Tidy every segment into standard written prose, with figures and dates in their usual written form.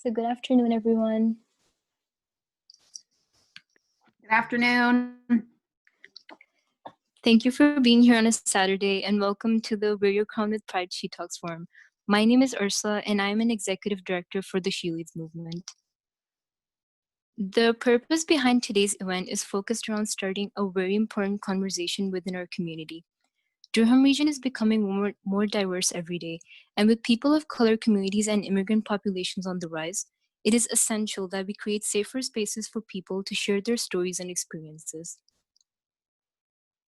So good afternoon, everyone. Good afternoon. Thank you for being here on a Saturday and welcome to the Wear Your Crown with Pride She Talks forum. My name is Ursula and I am an executive director for the She Leads movement. The purpose behind today's event is focused around starting a very important conversation within our community. Durham region is becoming more diverse every day, and with people of color communities and immigrant populations on the rise, it is essential that we create safer spaces for people to share their stories and experiences.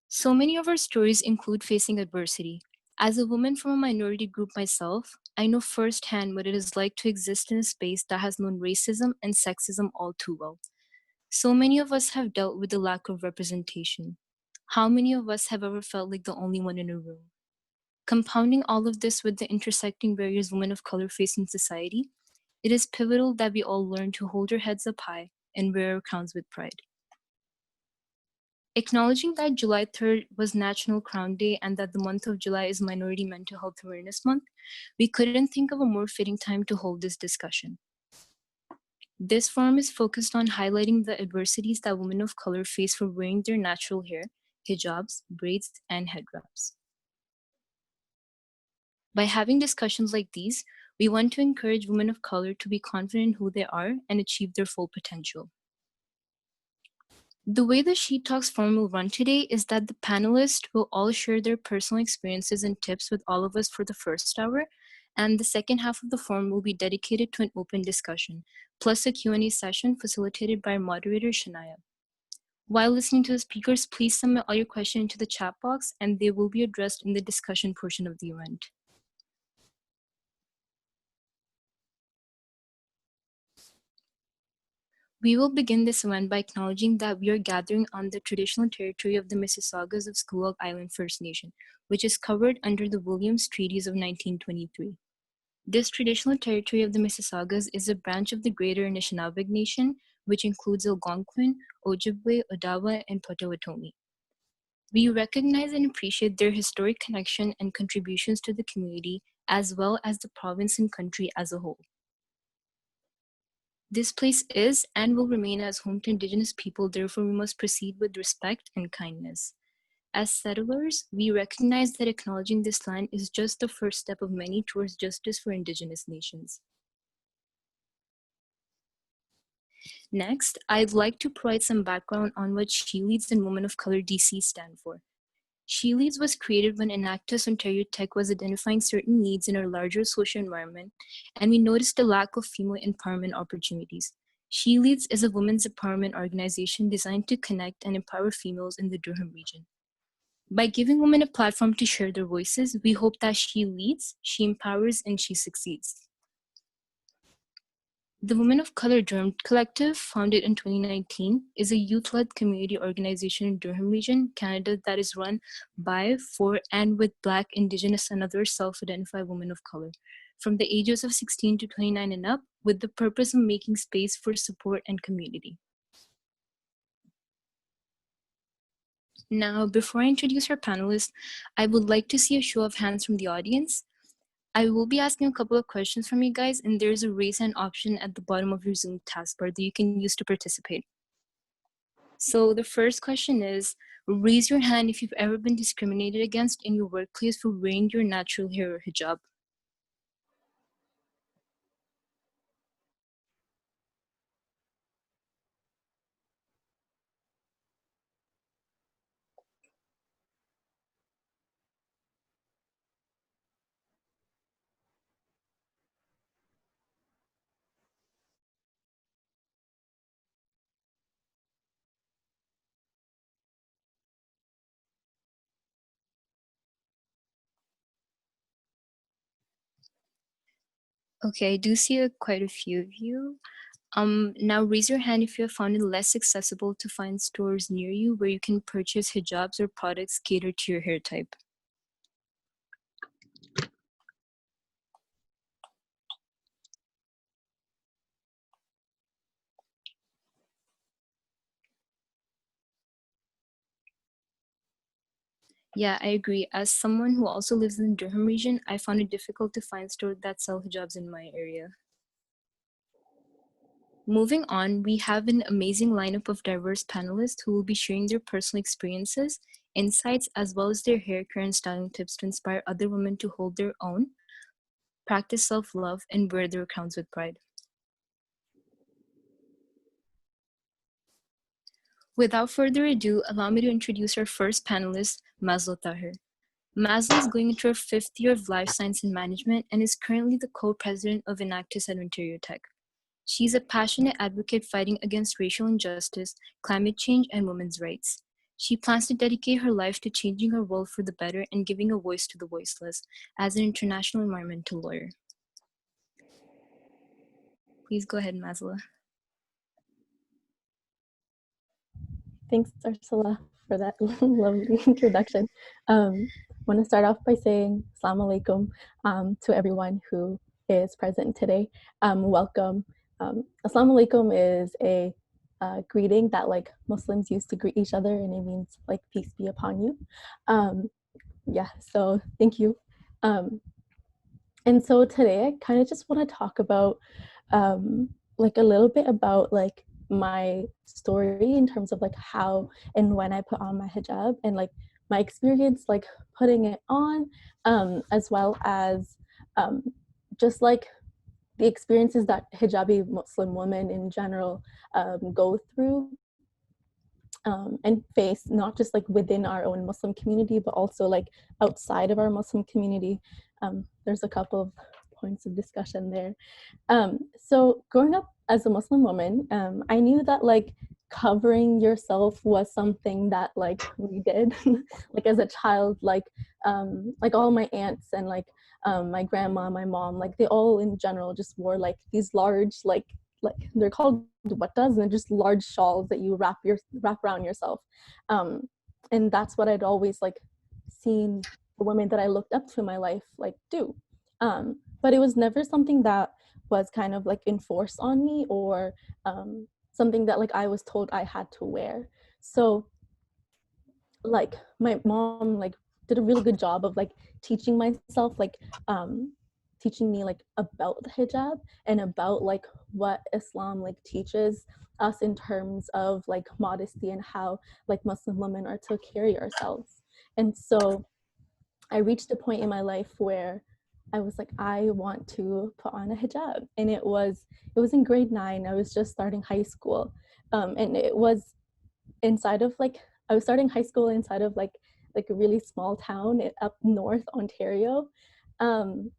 So many of our stories include facing adversity. As a woman from a minority group myself, I know firsthand what it is like to exist in a space that has known racism and sexism all too well. So many of us have dealt with the lack of representation. How many of us have ever felt like the only one in a room? Compounding all of this with the intersecting barriers women of color face in society, it is pivotal that we all learn to hold our heads up high and wear our crowns with pride. Acknowledging that July 3rd was National Crown Day and that the month of July is Minority Mental Health Awareness Month, we couldn't think of a more fitting time to hold this discussion. This forum is focused on highlighting the adversities that women of color face for wearing their natural hair, hijabs, braids, and head wraps. By having discussions like these, we want to encourage women of color to be confident in who they are and achieve their full potential. The way the She Talks forum will run today is that the panelists will all share their personal experiences and tips with all of us for the first hour, and the second half of the forum will be dedicated to an open discussion, plus a Q&A session facilitated by our moderator, Shania. While listening to the speakers, please submit all your questions into the chat box, and they will be addressed in the discussion portion of the event. We will begin this event by acknowledging that we are gathering on the traditional territory of the Mississaugas of Squamish Island First Nation, which is covered under the Williams Treaties of 1923. This traditional territory of the Mississaugas is a branch of the Greater Anishinaabe Nation, which includes Algonquin, Ojibwe, Odawa, and Potawatomi. We recognize and appreciate their historic connection and contributions to the community, as well as the province and country as a whole. This place is and will remain as home to Indigenous people, therefore we must proceed with respect and kindness. As settlers, we recognize that acknowledging this land is just the first step of many towards justice for Indigenous nations. Next, I'd like to provide some background on what She Leads and Women of Color DC stand for. She Leads was created when Enactus Ontario Tech was identifying certain needs in our larger social environment, and we noticed the lack of female empowerment opportunities. She Leads is a women's empowerment organization designed to connect and empower females in the Durham region. By giving women a platform to share their voices, we hope that she leads, she empowers, and she succeeds. The Women of Color Durham Collective, founded in 2019, is a youth-led community organization in Durham region, Canada, that is run by, for, and with Black, Indigenous, and other self-identified women of color, from the ages of 16 to 29 and up, with the purpose of making space for support and community. Now, before I introduce our panelists, I would like to see a show of hands from the audience. I will be asking a couple of questions from you guys, and there's a raise hand option at the bottom of your Zoom taskbar that you can use to participate. So the first question is, raise your hand if you've ever been discriminated against in your workplace for wearing your natural hair or hijab. Okay, I do see quite a few of you. Now raise your hand if you have found it less accessible to find stores near you where you can purchase hijabs or products catered to your hair type. Yeah, I agree. As someone who also lives in the Durham region, I found it difficult to find stores that sell hijabs in my area. Moving on, we have an amazing lineup of diverse panelists who will be sharing their personal experiences, insights, as well as their hair care and styling tips to inspire other women to hold their own, practice self-love, and wear their crowns with pride. Without further ado, allow me to introduce our first panelist, Maslo Tahir. Maslo is going into her fifth year of life science and management and is currently the co-president of Enactus Ontario Tech. She's a passionate advocate fighting against racial injustice, climate change, and women's rights. She plans to dedicate her life to changing our world for the better and giving a voice to the voiceless as an international environmental lawyer. Please go ahead, Masla. Thanks, Ursula, for that lovely introduction. I want to start off by saying Assalamu alaikum to everyone who is present today. Welcome. Assalamu alaikum is a greeting that like Muslims used to greet each other, and it means like peace be upon you. Yeah, so thank you. And so today I kind of just want to talk about like a little bit about like my story in terms of like how and when I put on my hijab and like my experience like putting it on, as well as just like the experiences that hijabi Muslim women in general go through and face, not just like within our own Muslim community, but also like outside of our Muslim community. There's a couple of points of discussion there. So growing up as a Muslim woman, I knew that like covering yourself was something that like we did like as a child, like all my aunts and like my grandma, my mom, like they all in general just wore like these large like they're called dupattas, and they're just large shawls that you wrap around yourself. And that's what I'd always like seen the women that I looked up to in my life like do. But it was never something that was kind of like enforced on me or something that like I was told I had to wear. So like my mom like did a really good job of like teaching myself like teaching me like about the hijab and about like what Islam like teaches us in terms of like modesty and how like Muslim women are to carry ourselves. And so I reached a point in my life where I was like, I want to put on a hijab. And it was in grade 9. I was just starting high school. And it was inside of like, I was starting high school inside of like a really small town up north Ontario. And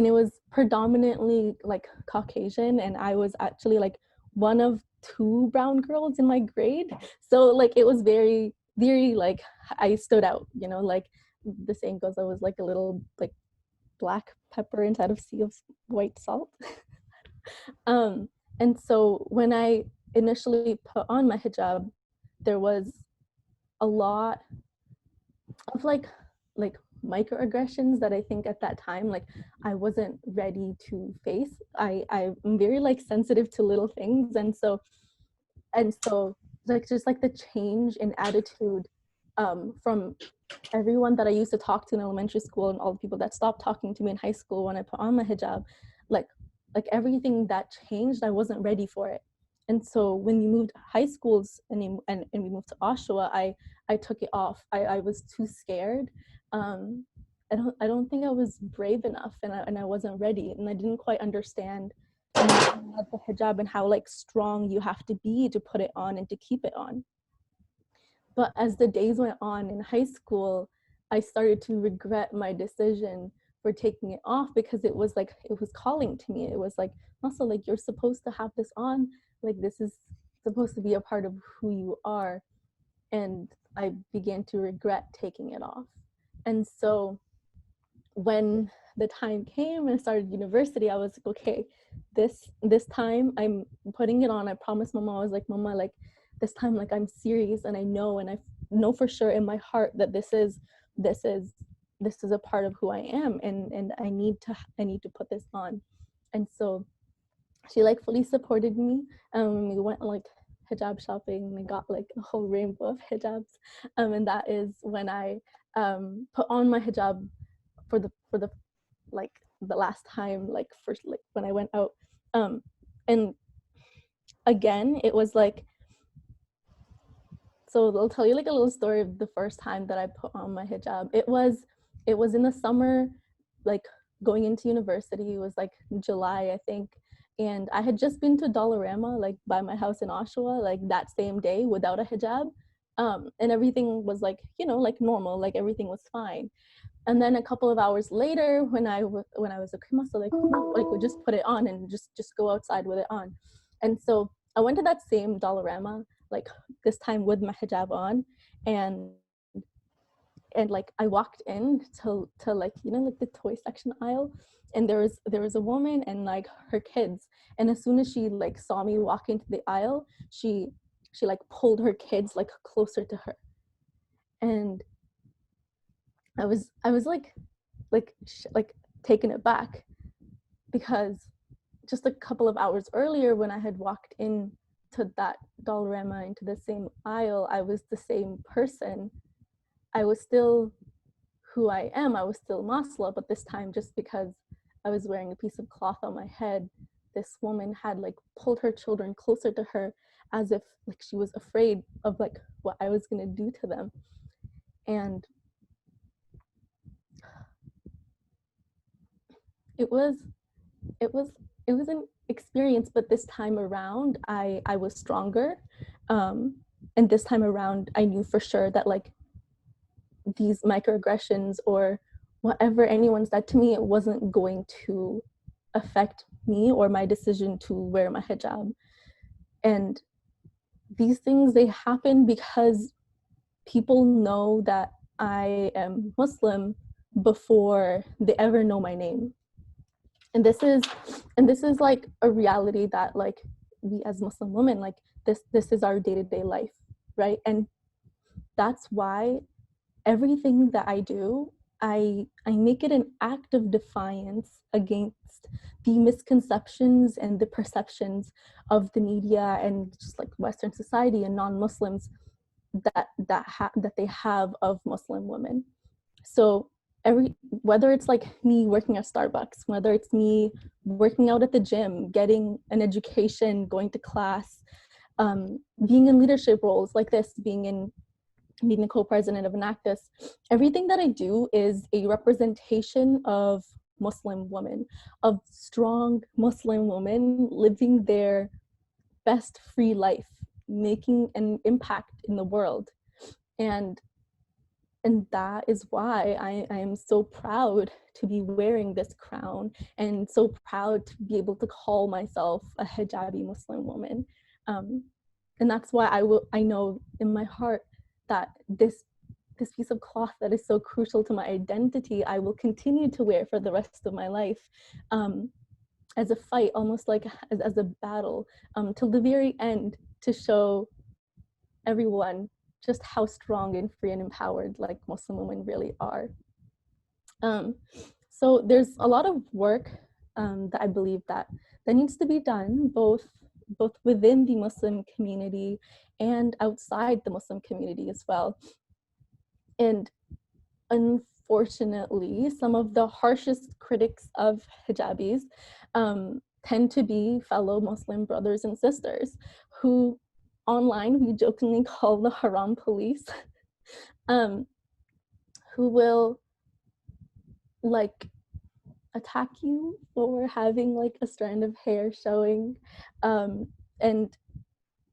it was predominantly like Caucasian, and I was actually like one of 2 brown girls in my grade. So like it was very like I stood out, you know, like the saying goes, I was like a little like black pepper inside of sea of white salt. And so when I initially put on my hijab, there was a lot of like microaggressions that I think at that time like I wasn't ready to face. I'm very like sensitive to little things, and so like just like the change in attitude from everyone that I used to talk to in elementary school and all the people that stopped talking to me in high school when I put on my hijab, like everything that changed, I wasn't ready for it. And so when we moved high schools and we moved to Oshawa, I took it off. I was too scared. I don't think I was brave enough, and I wasn't ready, and I didn't quite understand the hijab and how like strong you have to be to put it on and to keep it on. But as the days went on in high school, I started to regret my decision for taking it off, because it was like, it was calling to me. It was like, also like, you're supposed to have this on. Like, this is supposed to be a part of who you are. And I began to regret taking it off. And so when the time came and I started university, I was like, okay, this time I'm putting it on. I promised Mama, I was like, Mama, like this time, like I'm serious, and I know for sure in my heart that this is a part of who I am, and I need to put this on. And so she like fully supported me. We went like hijab shopping, and I got like a whole rainbow of hijabs. And that is when I put on my hijab for the like the last time, like first, like when I went out. And again, it was like, so I'll tell you like a little story of the first time that I put on my hijab. It was in the summer, like going into university. It was like July, I think. And I had just been to Dollarama, like by my house in Oshawa, like that same day without a hijab. And everything was like, you know, like normal, like everything was fine. And then a couple of hours later, when I was a Krima, like we just put it on and just go outside with it on. And so I went to that same Dollarama, like this time with my hijab on, and like I walked in to like, you know, like the toy section aisle, and there was a woman and like her kids, and as soon as she like saw me walk into the aisle, she like pulled her kids like closer to her, and I was like taken aback, because just a couple of hours earlier when I had walked in to that Dollarama into the same aisle, I was the same person. I was still who I am. I was still Masla, but this time, just because I was wearing a piece of cloth on my head, this woman had like pulled her children closer to her, as if like she was afraid of like what I was gonna do to them. And it was an experience, but this time around I was stronger, and this time around I knew for sure that like these microaggressions or whatever anyone said to me, it wasn't going to affect me or my decision to wear my hijab. And these things, they happen because people know that I am Muslim before they ever know my name. And this is like a reality that like we as Muslim women, like this is our day-to-day life, right? And that's why everything that I do, I make it an act of defiance against the misconceptions and the perceptions of the media and just like Western society and non-Muslims that they have of Muslim women. So whether it's like me working at Starbucks, whether it's me working out at the gym, getting an education, going to class, being in leadership roles like this, being a co-president of Enactus, everything that I do is a representation of Muslim women, of strong Muslim women living their best free life, making an impact in the world. And that is why I am so proud to be wearing this crown and so proud to be able to call myself a hijabi Muslim woman. And that's why I know in my heart that this piece of cloth that is so crucial to my identity, I will continue to wear for the rest of my life, as a fight, almost like as a battle, till the very end, to show everyone just how strong and free and empowered like Muslim women really are. So there's a lot of work that I believe that needs to be done, both within the Muslim community and outside the Muslim community as well. And unfortunately, some of the harshest critics of hijabis tend to be fellow Muslim brothers and sisters who online we jokingly call the haram police, who will like attack you for having like a strand of hair showing, and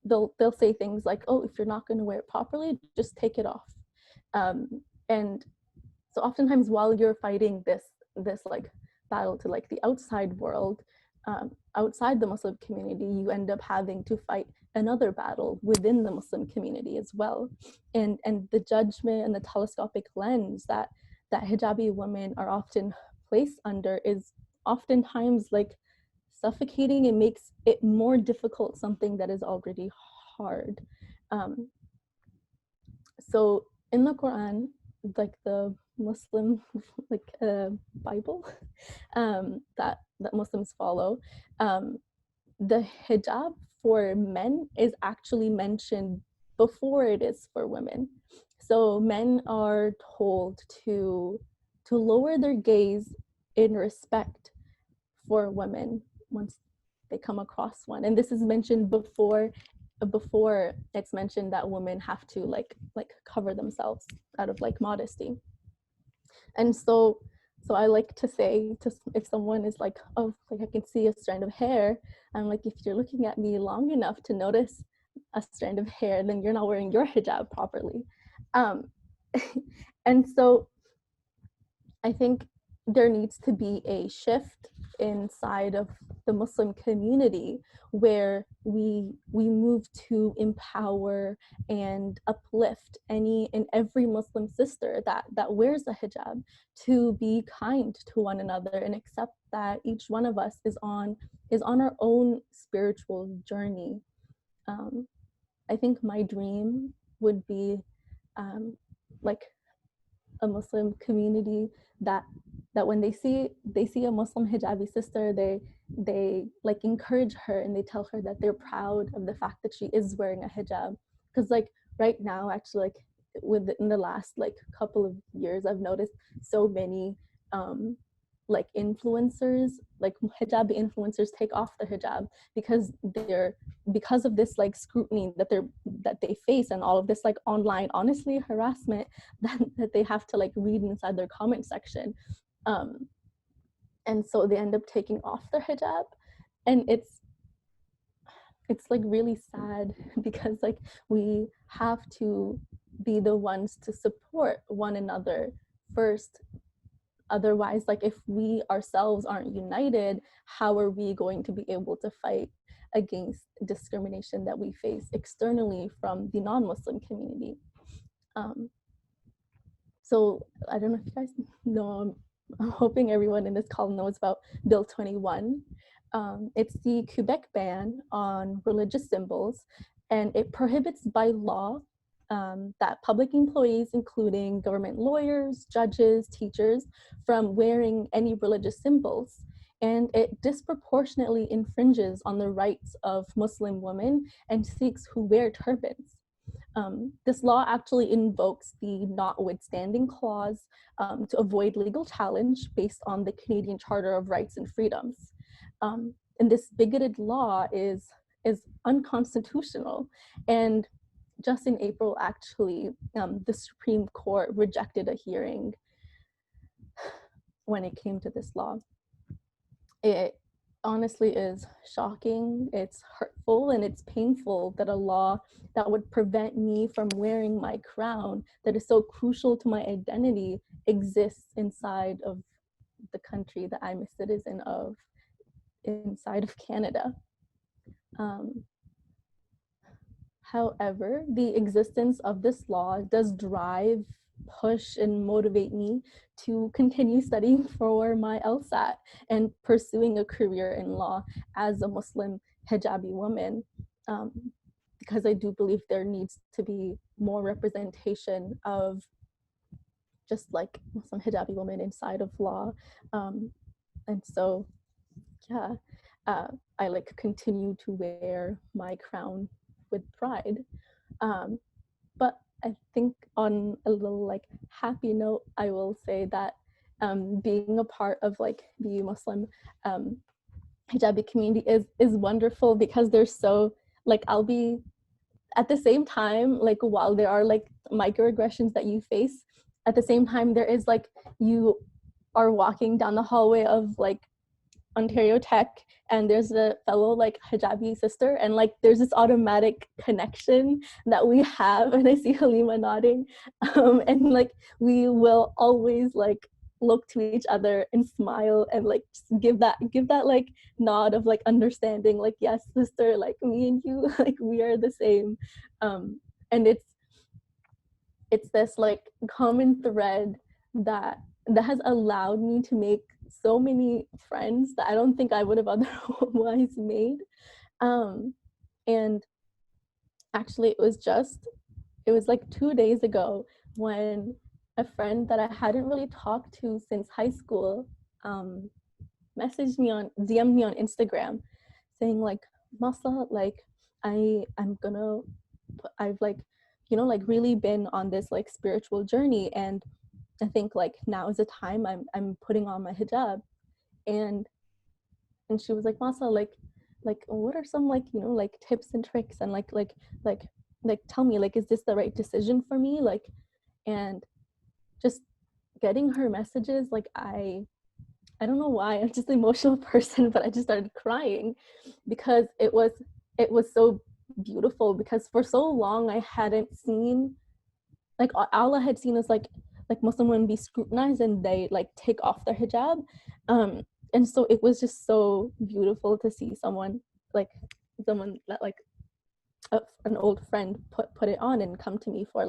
they'll say things like, oh, if you're not going to wear it properly, just take it off. And so oftentimes while you're fighting this like battle to like the outside world, outside the Muslim community, you end up having to fight another battle within the Muslim community as well. And the judgment and the telescopic lens that hijabi women are often placed under is oftentimes like suffocating. It makes it more difficult, something that is already hard. So in the Quran, like the Muslim like Bible that Muslims follow, the hijab for men is actually mentioned before it is for women. So men are told to lower their gaze in respect for women once they come across one. And this is mentioned before it's mentioned that women have to like cover themselves out of like modesty. And so I like to say to, if someone is like, oh, like I can see a strand of hair, I'm like, if you're looking at me long enough to notice a strand of hair, then you're not wearing your hijab properly. And so I think there needs to be a shift inside of the Muslim community where we move to empower and uplift any and every Muslim sister that wears a hijab, to be kind to one another and accept that each one of us is on our own spiritual journey. I think my dream would be like a Muslim community that when they see a Muslim hijabi sister, they like encourage her and they tell her that they're proud of the fact that she is wearing a hijab. Because like right now, actually, like within the last like couple of years, I've noticed so many like influencers, like hijabi influencers, take off the hijab because of this like scrutiny that they face, and all of this like online, honestly, harassment that they have to like read inside their comment section. And so they end up taking off their hijab, and it's like really sad because like we have to be the ones to support one another first. Otherwise, like if we ourselves aren't united, how are we going to be able to fight against discrimination that we face externally from the non-Muslim community? So I don't know if you guys know, I'm hoping everyone in this call knows about Bill 21. It's the Quebec ban on religious symbols, and it prohibits by law that public employees, including government lawyers, judges, teachers, from wearing any religious symbols. And it disproportionately infringes on the rights of Muslim women and Sikhs who wear turbans. This law actually invokes the notwithstanding clause to avoid legal challenge based on the Canadian Charter of Rights and Freedoms. And this bigoted law is unconstitutional. And just in April, actually, the Supreme Court rejected a hearing when it came to this law. It honestly is shocking, it's hurtful, and it's painful that a law that would prevent me from wearing my crown, that is so crucial to my identity, exists inside of the country that I'm a citizen of, inside of Canada. However, the existence of this law does drive, push, and motivate me to continue studying for my LSAT and pursuing a career in law as a Muslim hijabi woman, because I do believe there needs to be more representation of just like Muslim hijabi women inside of law. And so, yeah, I like continue to wear my crown with pride. But I think on a little like happy note, I will say that being a part of like the Muslim hijabi community is wonderful, because they're so like, I'll be at the same time, like while there are like microaggressions that you face, at the same time there is like, you are walking down the hallway of like Ontario Tech, and there's a fellow like hijabi sister, and like there's this automatic connection that we have, and I see Halima nodding, and like we will always like look to each other and smile and like just give that like nod of like understanding, like, yes sister, like me and you, like we are the same. And it's this like common thread that has allowed me to make so many friends that I don't think I would have otherwise made. And actually it was like 2 days ago when a friend that I hadn't really talked to since high school DM'd me on Instagram saying like, Masa, like I've like, you know, like really been on this like spiritual journey, and I think like now is the time I'm putting on my hijab. And she was like, Masa, like what are some like tips and tricks, and tell me, like, is this the right decision for me? Like, and just getting her messages, like I don't know why, I'm just an emotional person, but I just started crying because it was so beautiful, because for so long I hadn't seen, like, all I had seen is like Muslim women be scrutinized and they like take off their hijab. And so it was just so beautiful to see like someone that like an old friend put it on and come to me for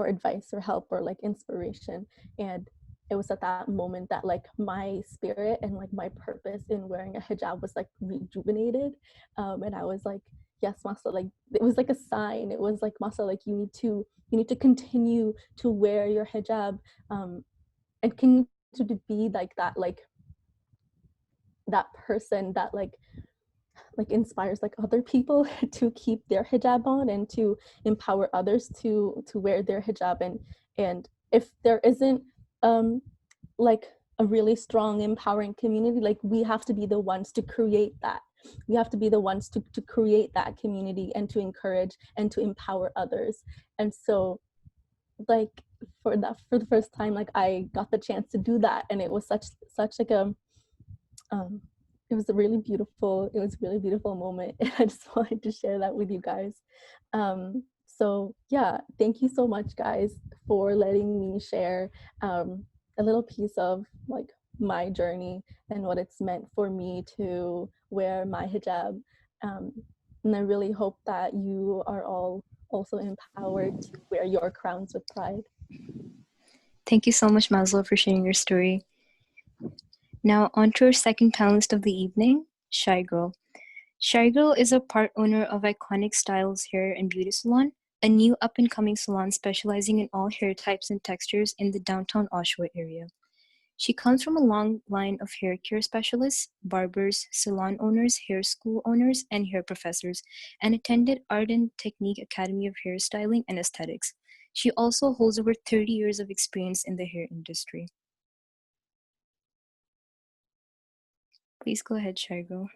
advice or help or like inspiration. And it was at that moment that like my spirit and like my purpose in wearing a hijab was like rejuvenated. And I was like, yes, Masa, like it was like a sign. It was like, Masa, like you need to continue to wear your hijab, and continue to be like that person that like inspires like other people to keep their hijab on and to empower others to wear their hijab. And if there isn't like a really strong empowering community, like we have to be the ones to create that. We have to be the ones to create that community and to encourage and to empower others. And so like for the first time, like I got the chance to do that, and it was such like a um it was a really beautiful moment. And I just wanted to share that with you guys. So yeah, thank you so much, guys, for letting me share a little piece of like my journey and what it's meant for me to wear my hijab. um, and I really hope that you are all also empowered to wear your crowns with pride. Thank you so much, Maslow, for sharing your story. Now, on to our second panelist of the evening, Shy Girl. Shy Girl is a part owner of Iconic Styles Hair and Beauty Salon, a new up-and-coming salon specializing in all hair types and textures in the downtown Oshawa area. She comes from a long line of hair care specialists, barbers, salon owners, hair school owners, and hair professors, and attended Art and Technique Academy of Hairstyling and Aesthetics. She also holds over 30 years of experience in the hair industry. Please go ahead, Shy Girl.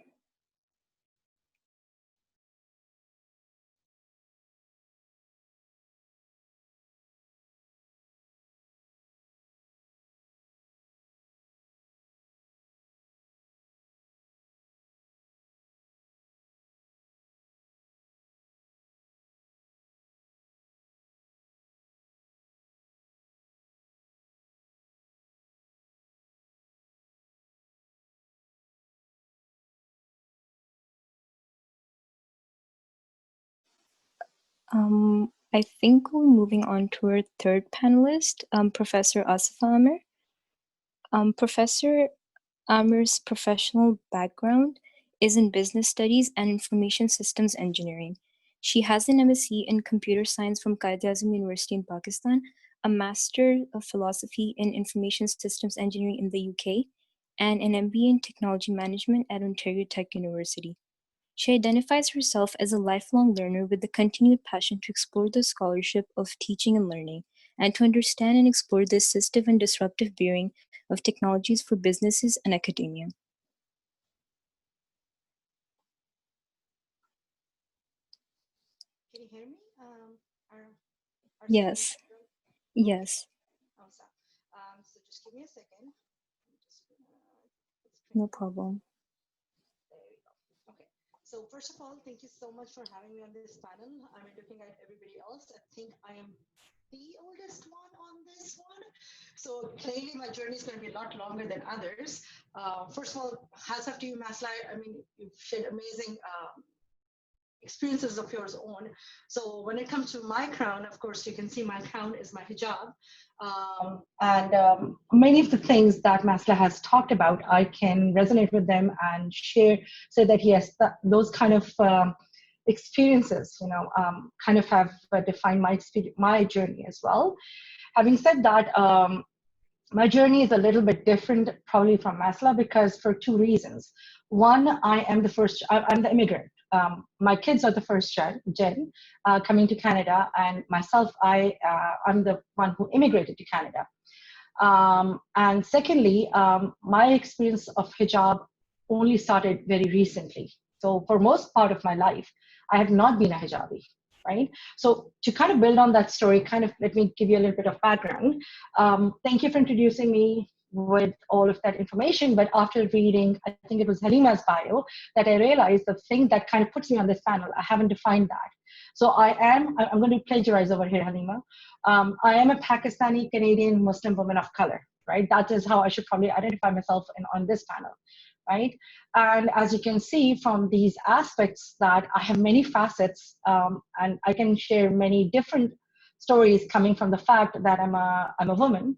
I think we're moving on to our third panelist, Professor Asifa Amer. Professor Amer's professional background is in business studies and information systems engineering. She has an MSc in computer science from Quaid-e-Azam University in Pakistan, a Master of Philosophy in Information Systems Engineering in the UK, and an MBA in Technology Management at Ontario Tech University. She identifies herself as a lifelong learner with a continued passion to explore the scholarship of teaching and learning, and to understand and explore the assistive and disruptive bearing of technologies for businesses and academia. Can you hear me? Our Yes, yes, awesome. So just give me a second. no problem. There we go. Okay. So first of all, thank you so much for having me on this panel. I'm looking at everybody else. I think I am the oldest one on this one. So clearly my journey is going to be a lot longer than others. First of all, hats off to you, Masla. I mean, you've shared amazing experiences of yours own. So when it comes to my crown, of course, you can see my crown is my hijab. And many of the things that Masla has talked about, I can resonate with them and say that yes, those kind of experiences, kind of have defined my journey as well. Having said that, my journey is a little bit different probably from Masla because for two reasons. One, I'm the immigrant. My kids are the first gen coming to Canada, and myself, I'm the one who immigrated to Canada. And secondly, my experience of hijab only started very recently. So for most part of my life, I have not been a hijabi, right? So to kind of build on that story, kind of let me give you a little bit of background. Thank you for introducing me with all of that information. But after reading, I think it was Halima's bio, that I realized the thing that kind of puts me on this panel, I haven't defined that. So I'm going to plagiarize over here, Halima. I am a Pakistani Canadian Muslim woman of color, right? That is how I should probably identify myself on this panel, right? And as you can see from these aspects that I have many facets, and I can share many different stories coming from the fact that I'm a woman,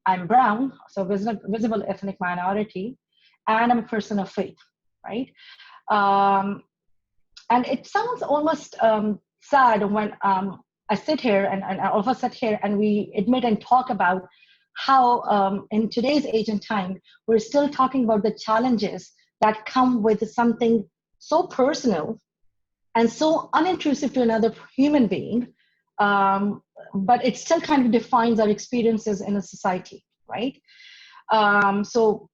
I'm brown, so visible ethnic minority, and I'm a person of faith, right? Um, and it sounds almost sad when I sit here and all of us sit here and we admit and talk about how in today's age and time, we're still talking about the challenges that come with something so personal and so unintrusive to another human being, but it still kind of defines our experiences in a society, right? So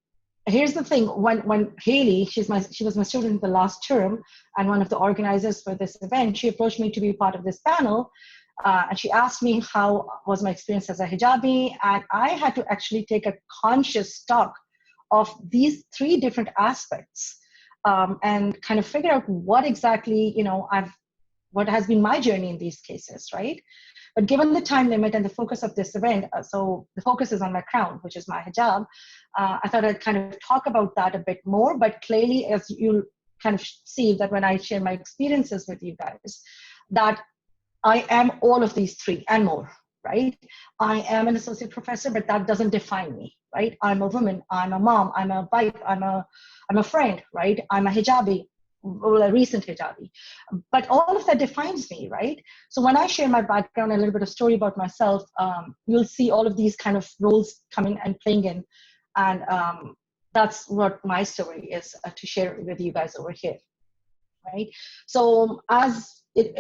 here's the thing: when Haley, she was my student in the last term, and one of the organizers for this event, she approached me to be part of this panel, and she asked me how was my experience as a hijabi, and I had to actually take a conscious stock of these three different aspects, and kind of figure out what exactly what has been my journey in these cases, right? But given the time limit and the focus of this event, so the focus is on my crown, which is my hijab, I thought I'd kind of talk about that a bit more. But clearly, as you'll kind of see that when I share my experiences with you guys, that I am all of these three and more, right? I am an associate professor, but that doesn't define me, right? I'm a woman, I'm a mom, I'm a wife, I'm a friend, right? I'm a hijabi, well, a recent hijabi. But all of that defines me, right? So when I share my background, a little bit of story about myself, you'll see all of these kind of roles coming and playing in. And that's what my story is to share with you guys over here, right? So as it,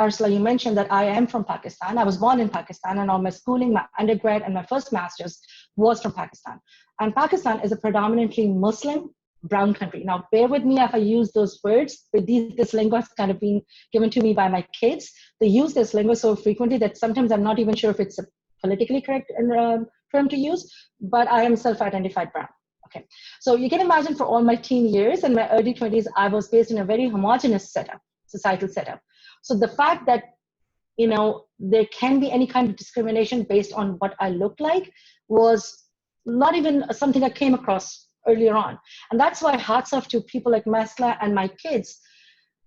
Ursula, you mentioned that I am from Pakistan. I was born in Pakistan, and all my schooling, my undergrad, and my first master's was from Pakistan. And Pakistan is a predominantly Muslim brown country. Now, bear with me if I use those words, but this lingo has kind of been given to me by my kids. They use this lingo so frequently that sometimes I'm not even sure if it's a politically correct term to use, but I am self-identified brown. Okay, so you can imagine for all my teen years and my early 20s, I was based in a very homogenous setup, societal setup. So the fact that, there can be any kind of discrimination based on what I look like was not even something I came across earlier on. And that's why hats off to people like Masla and my kids,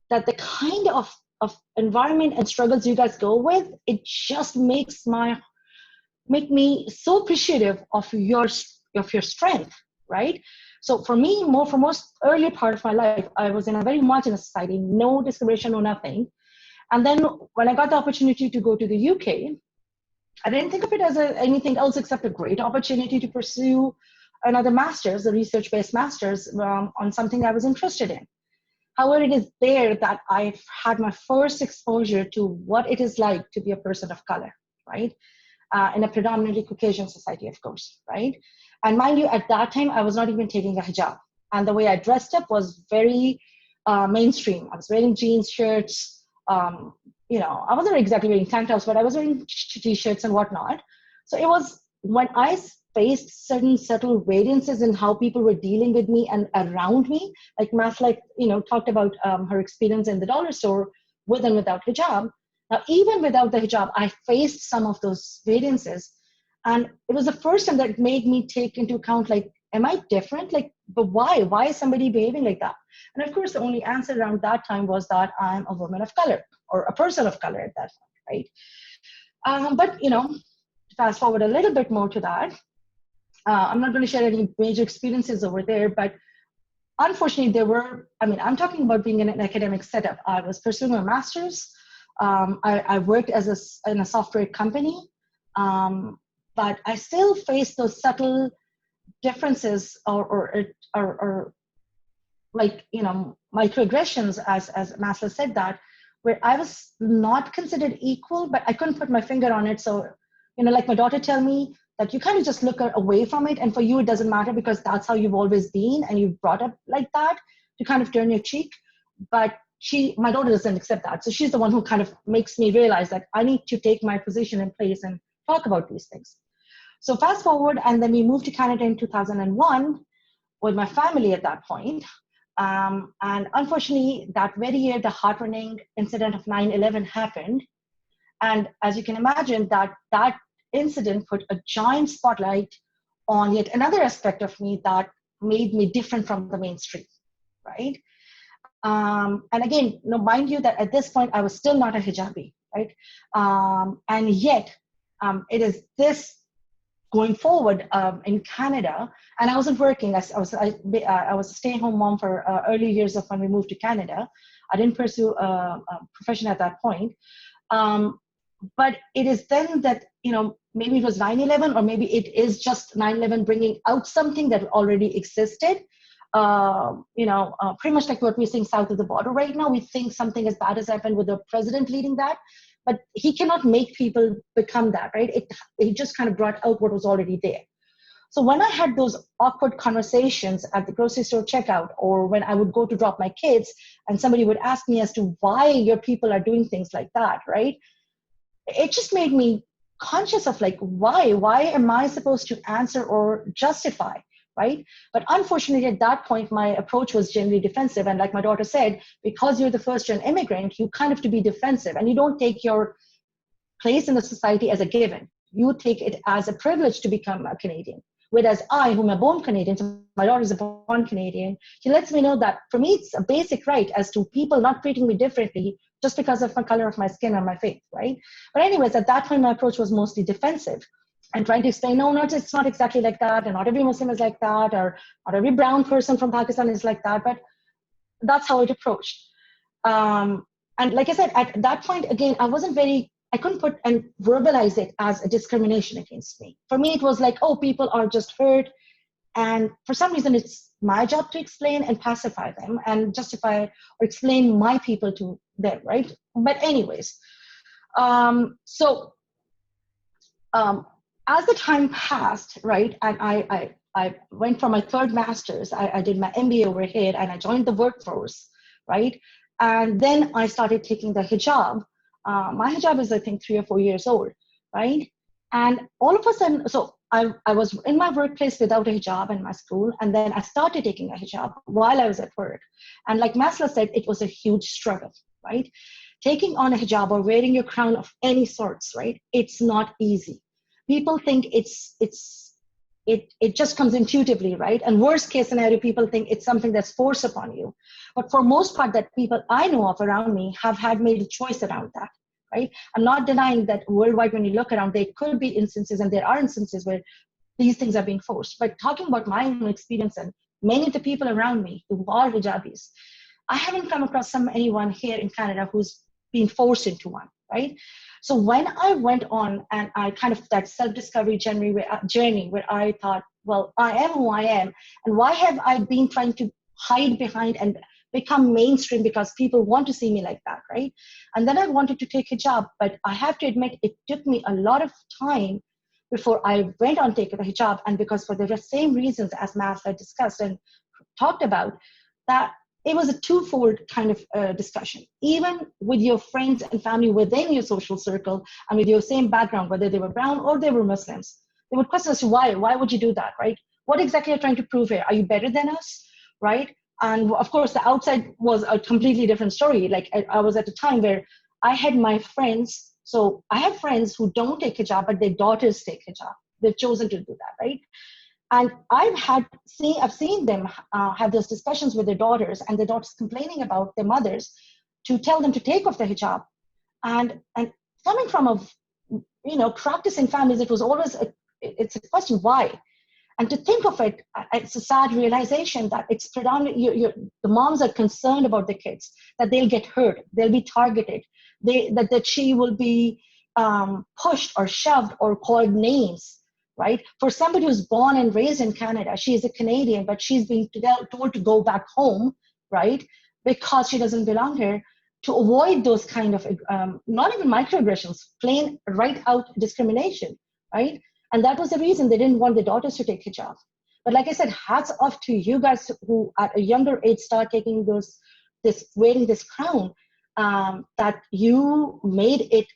that the kind of environment and struggles you guys go with, it just make me so appreciative of your strength, right? So for me, for most early part of my life, I was in a very homogenous society, no discrimination, no nothing. And then when I got the opportunity to go to the UK, I didn't think of it as anything else except a great opportunity to pursue another master's, a research-based master's on something I was interested in. However, it is there that I've had my first exposure to what it is like to be a person of color, right? In a predominantly Caucasian society, of course, right? And mind you, at that time, I was not even taking a hijab. And the way I dressed up was very mainstream. I was wearing jeans, shirts, I wasn't exactly wearing tank tops, but I was wearing t-shirts and whatnot. So it was when I faced certain subtle variances in how people were dealing with me and around me, like talked about her experience in the dollar store with and without hijab. Now, even without the hijab, I faced some of those variances. And it was the first time that made me take into account, like, am I different? Like, but why? Why is somebody behaving like that? And of course, the only answer around that time was that I'm a woman of color or a person of color at that point, right? But, fast forward a little bit more to that. I'm not going to share any major experiences over there, but unfortunately, I'm talking about being in an academic setup. I was pursuing a master's. I worked in a software company, but I still faced those subtle differences or like, microaggressions, as Maslow said that, where I was not considered equal, but I couldn't put my finger on it. So, like my daughter tell me that you kind of just look away from it. And for you, it doesn't matter because that's how you've always been and you've brought up like that to kind of turn your cheek. But my daughter doesn't accept that. So she's the one who kind of makes me realize that I need to take my position in place and talk about these things. So fast forward, and then we moved to Canada in 2001 with my family at that point. And unfortunately, that very year, the heart-rending incident of 9/11 happened. And as you can imagine, that incident put a giant spotlight on yet another aspect of me that made me different from the mainstream, right? And again, mind you that at this point, I was still not a hijabi, right? And yet, it is this going forward in Canada, and I wasn't working. I was a stay-at-home mom for early years of when we moved to Canada. I didn't pursue a profession at that point. But it is then that, maybe it was 9/11, or maybe it is just 9/11 bringing out something that already existed. Pretty much like what we're seeing south of the border right now. We think something as bad has happened with the president leading that, but he cannot make people become that, right? It just kind of brought out what was already there. So when I had those awkward conversations at the grocery store checkout, or when I would go to drop my kids and somebody would ask me as to why your people are doing things like that, right? It just made me conscious of like, why am I supposed to answer or justify, right? But unfortunately, at that point, my approach was generally defensive. And like my daughter said, because you're the first-gen immigrant, you kind of have to be defensive, and you don't take your place in the society as a given. You take it as a privilege to become a Canadian. Whereas I, who am a born Canadian, so my daughter is a born Canadian, she lets me know that for me, it's a basic right as to people not treating me differently just because of my color of my skin or my faith, right? But anyways, at that point, my approach was mostly defensive and trying to explain, no, it's not exactly like that, and not every Muslim is like that, or not every brown person from Pakistan is like that, but that's how it approached. And like I said, at that point, again, I couldn't put and verbalize it as a discrimination against me. For me, it was like, oh, people are just hurt. And for some reason, it's my job to explain and pacify them and justify or explain my people to them, right? But anyways, as the time passed, right, and I went for my third master's, I did my MBA over here, and I joined the workforce, right? And then I started taking the hijab. My hijab is, I think, 3 or 4 years old, right? And all of a sudden, so I was in my workplace without a hijab in my school, and then I started taking a hijab while I was at work. And like Masla said, it was a huge struggle, right? Taking on a hijab or wearing your crown of any sorts, right? It's not easy. People think it just comes intuitively, right? And worst case scenario, people think it's something that's forced upon you. But for most part, that people I know of around me have made a choice around that, right? I'm not denying that worldwide, when you look around, there could be instances, and there are instances where these things are being forced. But talking about my own experience and many of the people around me who are hijabis, I haven't come across anyone here in Canada who's been forced into one, right? So when I went on and I kind of that self-discovery journey where I thought, well, I am who I am, and why have I been trying to hide behind and become mainstream because people want to see me like that, right? And then I wanted to take hijab, but I have to admit it took me a lot of time before I went on taking the hijab, and because for the same reasons as Masla discussed and talked about, that it was a twofold kind of discussion. Even with your friends and family within your social circle and with your same background, whether they were brown or they were Muslims, they would question us, why would you do that, right? What exactly are you trying to prove here? Are you better than us, right? And of course, the outside was a completely different story. Like I was at a time where I had my friends. So I have friends who don't take hijab, but their daughters take hijab. They've chosen to do that, right? And I've seen them have those discussions with their daughters, and their daughters complaining about their mothers to tell them to take off the hijab. And coming from practicing families, it was always it's a question, why? And to think of it, it's a sad realization that it's predominantly the moms are concerned about the kids, that they'll get hurt, they'll be targeted, that she will be pushed or shoved or called names, right? For somebody who's born and raised in Canada, she is a Canadian, but she's being told to go back home, right? Because she doesn't belong here, to avoid those kind of, not even microaggressions, plain right out discrimination, right? And that was the reason they didn't want their daughters to take hijab. But like I said, hats off to you guys who at a younger age start taking wearing this crown, that you made it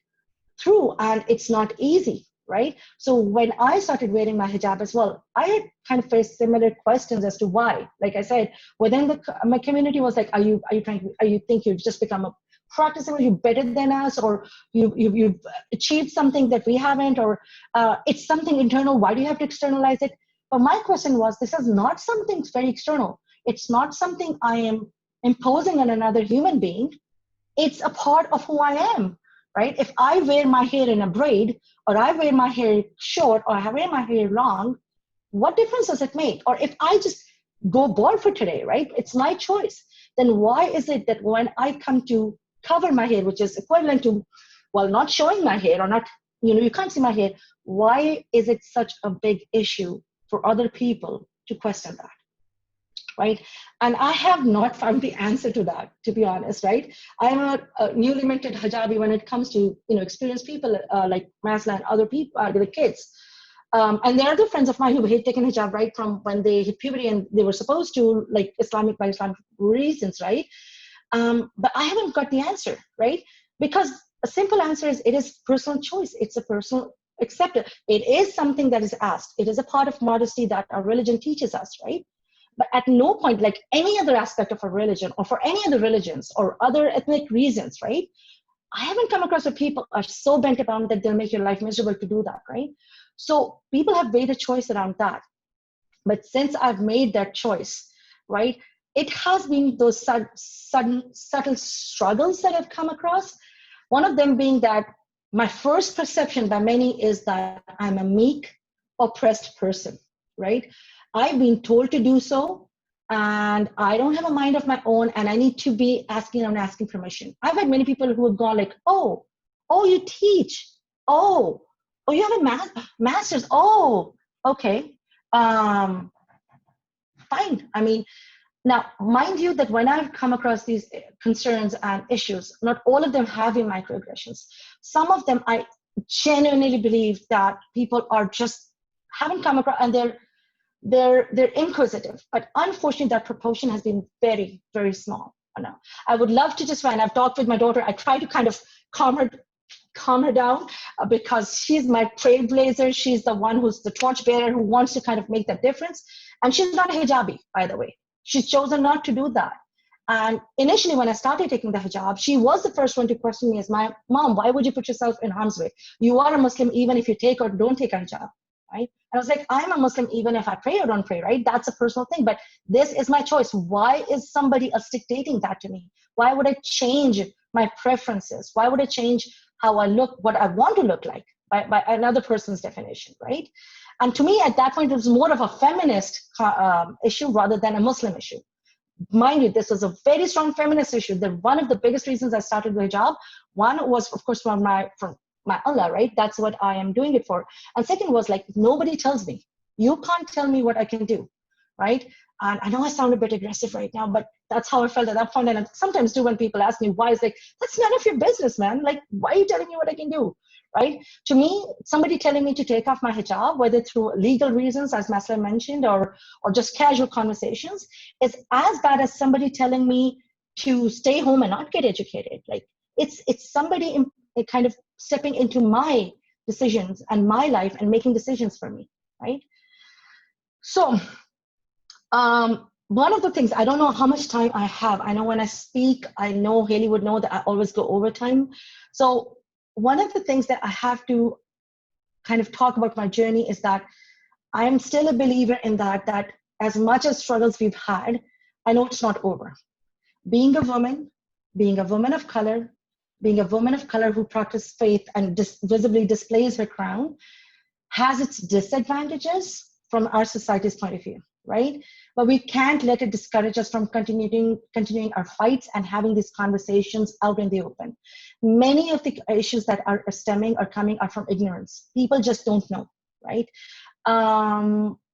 through, and it's not easy, right? So when I started wearing my hijab as well, I had kind of faced similar questions as to why. Like I said, within my community was like, are you think you've just become a practicing, you better than us, or you've achieved something that we haven't, or it's something internal, why do you have to externalize it? But my question was, this is not something very external. It's not something I am imposing on another human being. It's a part of who I am, right? If I wear my hair in a braid, or I wear my hair short, or I wear my hair long, what difference does it make? Or if I just go bald for today, right? It's my choice. Then why is it that when I come to cover my hair, which is equivalent to, well, not showing my hair, or not, you can't see my hair, why is it such a big issue for other people to question that, right? And I have not found the answer to that, to be honest, right? I'm a newly minted hijabi when it comes to, experienced people like Masla and other people, the kids. And there are other friends of mine who had taken hijab right from when they hit puberty and they were supposed to, like Islamic reasons, right? But I haven't got the answer, right? Because a simple answer is, it is personal choice. It's a personal acceptance. It is something that is asked. It is a part of modesty that our religion teaches us, right? But at no point, like any other aspect of a religion, or for any other religions or other ethnic reasons, right? I haven't come across where people are so bent upon that they'll make your life miserable to do that, right? So people have made a choice around that. But since I've made that choice, right, it has been those subtle struggles that I've come across. One of them being that my first perception by many is that I'm a meek, oppressed person, right? I've been told to do so, and I don't have a mind of my own, and I need to be asking permission. I've had many people who have gone like, oh, you teach. Oh, you have a master's. Oh, okay. Fine. I mean, now, mind you that when I've come across these concerns and issues, not all of them have been microaggressions. Some of them I genuinely believe that people are just haven't come across, and they're inquisitive. But unfortunately, that proportion has been very, very small. I would love to just find. I've talked with my daughter. I try to kind of calm her down because she's my trailblazer. She's the one who's the torchbearer who wants to kind of make that difference. And she's not a hijabi, by the way. She's chosen not to do that. And initially, when I started taking the hijab, she was the first one to question me as my mom, why would you put yourself in harm's way? You are a Muslim even if you take or don't take a hijab, right? And I was like, I'm a Muslim even if I pray or don't pray, right? That's a personal thing, but this is my choice. Why is somebody else dictating that to me? Why would I change my preferences? Why would I change how I look, what I want to look like by another person's definition, right? And to me, at that point, it was more of a feminist issue rather than a Muslim issue. Mind you, this was a very strong feminist issue. One of the biggest reasons I started with hijab, one was, of course, from my Allah, right? That's what I am doing it for. And second was like, nobody tells me. You can't tell me what I can do, right? And I know I sound a bit aggressive right now, but that's how I felt at that point. And I sometimes do when people ask me why, it's like, that's none of your business, man. Like, why are you telling me what I can do, right? To me, somebody telling me to take off my hijab, whether through legal reasons, as Masla mentioned, or just casual conversations, is as bad as somebody telling me to stay home and not get educated. Like, it's somebody kind of stepping into my decisions and my life and making decisions for me, right? So, one of the things, I don't know how much time I have. I know when I speak, I know Haley would know that I always go over time. So one of the things that I have to kind of talk about my journey is that I am still a believer in that as much as struggles we've had, I know it's not over. Being a woman of color, being a woman of color who practices faith and visibly displays her crown has its disadvantages from our society's point of view, right? But we can't let it discourage us from continuing our fights and having these conversations out in the open. Many of the issues that are coming are from ignorance. People just don't know, right?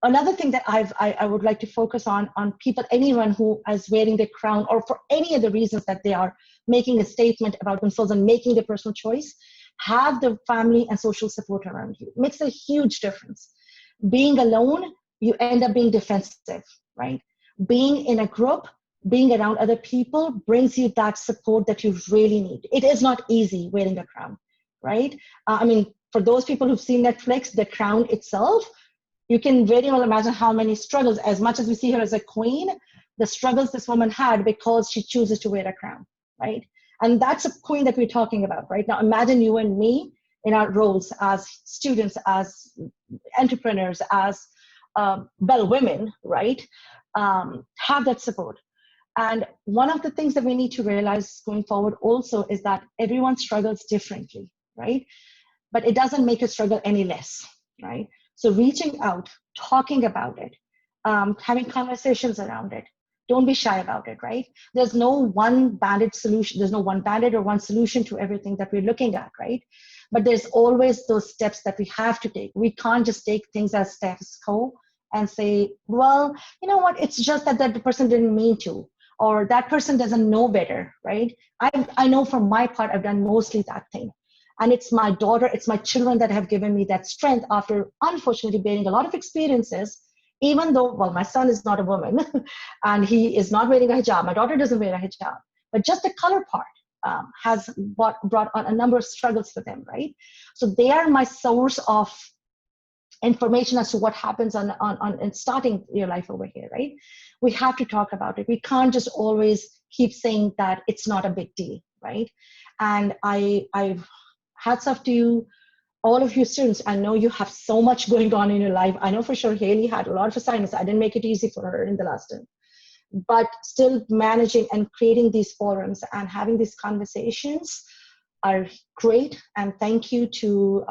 Another thing that I would like to focus on people, anyone who is wearing the crown or for any of the reasons that they are making a statement about themselves and making the personal choice, have the family and social support around you. It makes a huge difference. Being alone, you end up being defensive, right? Being in a group, being around other people brings you that support that you really need. It is not easy wearing a crown, right? I mean, for those people who've seen Netflix, the crown itself, you can very well imagine how many struggles, as much as we see her as a queen, the struggles this woman had because she chooses to wear a crown, right? And that's a queen that we're talking about, right? Now imagine you and me in our roles as students, as entrepreneurs, as women, right? Have that support. And one of the things that we need to realize going forward also is that everyone struggles differently, right? But it doesn't make a struggle any less, right? So reaching out, talking about it, having conversations around it. Don't be shy about it, right? There's no one banded solution. There's no one banded or one solution to everything that we're looking at, right? But there's always those steps that we have to take. We can't just take things as status quo and say, well, you know what? It's just that the person didn't mean to, or that person doesn't know better, right? I know from my part, I've done mostly that thing. And it's my daughter, it's my children that have given me that strength after unfortunately bearing a lot of experiences, even though, well, my son is not a woman and he is not wearing a hijab. My daughter doesn't wear a hijab, but just the color part has brought on a number of struggles for them, right? So they are my source of information as to what happens in starting your life over here, right? We have to talk about it. We can't just always keep saying that it's not a big deal, right? And I've hats off to you, all of you students. I know you have so much going on in your life. I know for sure Haley had a lot of assignments. I didn't make it easy for her in the last term, but still managing and creating these forums and having these conversations are great. And thank you to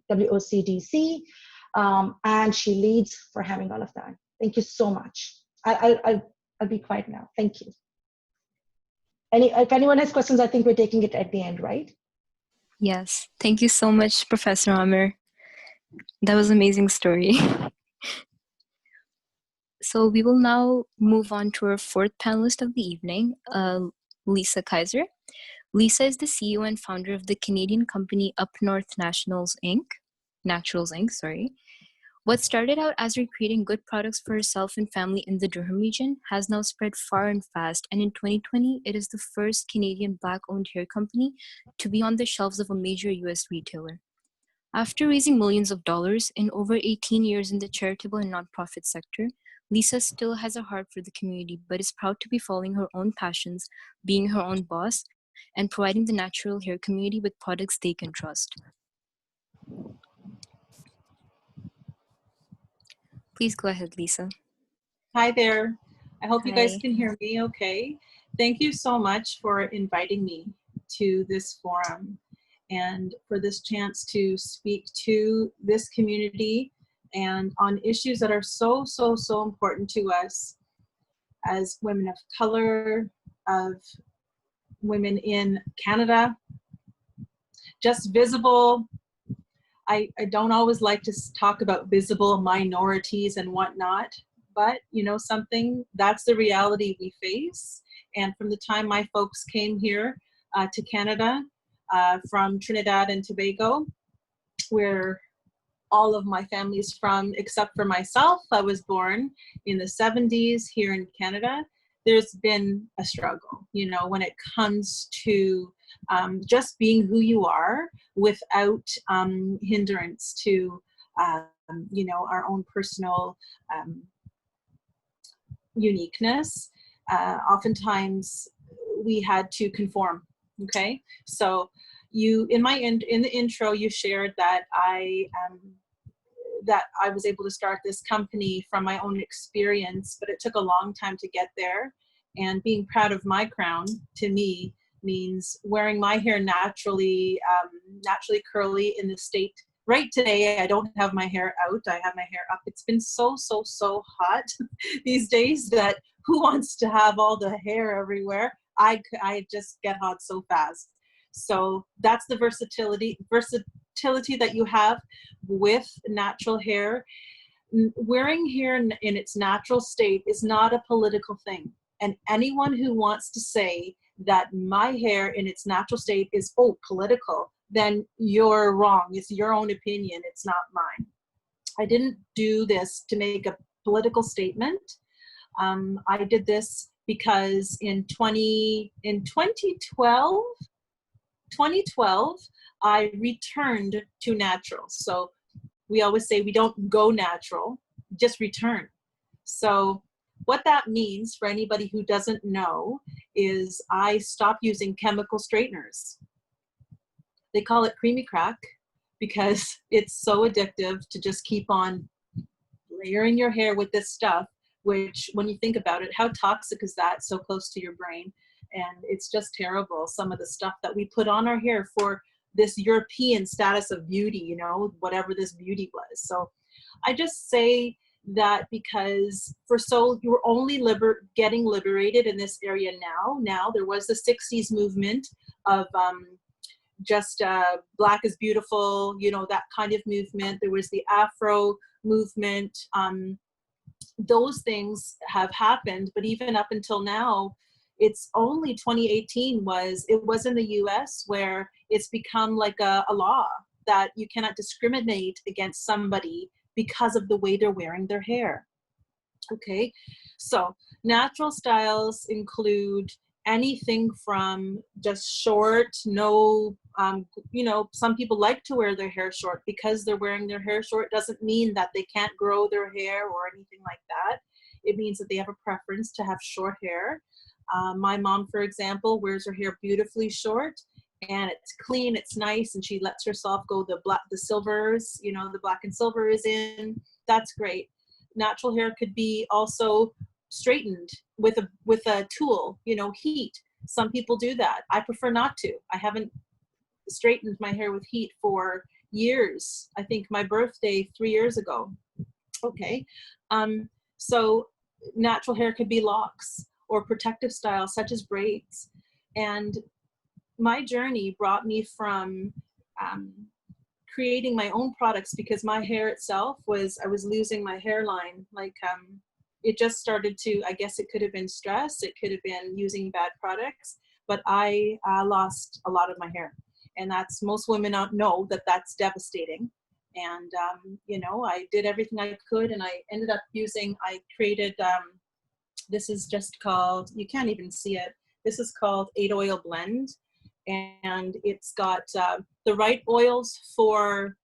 WOCDC, and she leads for having all of that. Thank you so much. I'll be quiet now. Thank you. If anyone has questions, I think we're taking it at the end, right? Yes. Thank you so much, Professor Amir. That was an amazing story. So we will now move on to our fourth panelist of the evening, Lisa Kaiser. Lisa is the CEO and founder of the Canadian company Up North Naturals Inc. What started out as her creating good products for herself and family in the Durham region has now spread far and fast, and in 2020, it is the first Canadian Black-owned hair company to be on the shelves of a major US retailer. After raising millions of dollars in over 18 years in the charitable and nonprofit sector, Lisa still has a heart for the community, but is proud to be following her own passions, being her own boss, and providing the natural hair community with products they can trust. Please go ahead, Lisa. Hi there. I hope you guys Hi. can hear me okay. Thank you so much for inviting me to this forum and for this chance to speak to this community and on issues that are so important to us as women of color, of women in Canada, just visible. I don't always like to talk about visible minorities and whatnot, but you know something, that's the reality we face. And from the time my folks came here to Canada from Trinidad and Tobago, where all of my family is from, except for myself, I was born in the 70s here in Canada. There's been a struggle, you know, when it comes to just being who you are without hindrance to, you know, our own personal uniqueness. Oftentimes we had to conform, okay? So you, in the intro, you shared that I was able to start this company from my own experience, but it took a long time to get there. And being proud of my crown, to me, means wearing my hair naturally curly in the state. Right today, I don't have my hair out. I have my hair up. It's been so hot these days that who wants to have all the hair everywhere? I just get hot so fast. So that's the versatility that you have with natural hair. Wearing hair in its natural state is not a political thing. And anyone who wants to say that my hair in its natural state is, oh, political, then you're wrong. It's your own opinion. It's not mine. I didn't do this to make a political statement. I did this because in 2012, I returned to natural. So we always say we don't go natural, just return. So what that means for anybody who doesn't know is I stopped using chemical straighteners. They call it creamy crack because it's so addictive to just keep on layering your hair with this stuff, which when you think about it, how toxic is that so close to your brain? And it's just terrible, some of the stuff that we put on our hair for this European status of beauty, you know, whatever this beauty was. So I just say that because you were only getting liberated in this area now. There was the 60s movement of just Black is beautiful, you know, that kind of movement. There was the Afro movement. Those things have happened, but even up until now, it's only 2018 it was in the US where it's become like a law that you cannot discriminate against somebody because of the way they're wearing their hair. Okay, so natural styles include anything from just short, no, you know, some people like to wear their hair short. Because they're wearing their hair short doesn't mean that they can't grow their hair or anything like that. It means that they have a preference to have short hair. My mom, for example, wears her hair beautifully short, and it's clean, it's nice, and she lets herself go the silvers, you know, the black and silver is in. That's great. Natural hair could be also straightened with a tool, you know, heat. Some people do that. I prefer not to. I haven't straightened my hair with heat for years. I think my birthday 3 years ago. Okay. So natural hair could be locks or protective styles such as braids. And my journey brought me from creating my own products, because my hair itself I was losing my hairline. Like it just started to, I guess it could have been stress, it could have been using bad products, but I lost a lot of my hair. And that's, most women don't know that that's devastating. And, you know, I did everything I could, and I ended up I created, this is just called, you can't even see it. This is called 8 Oil Blend. And it's got the right oils for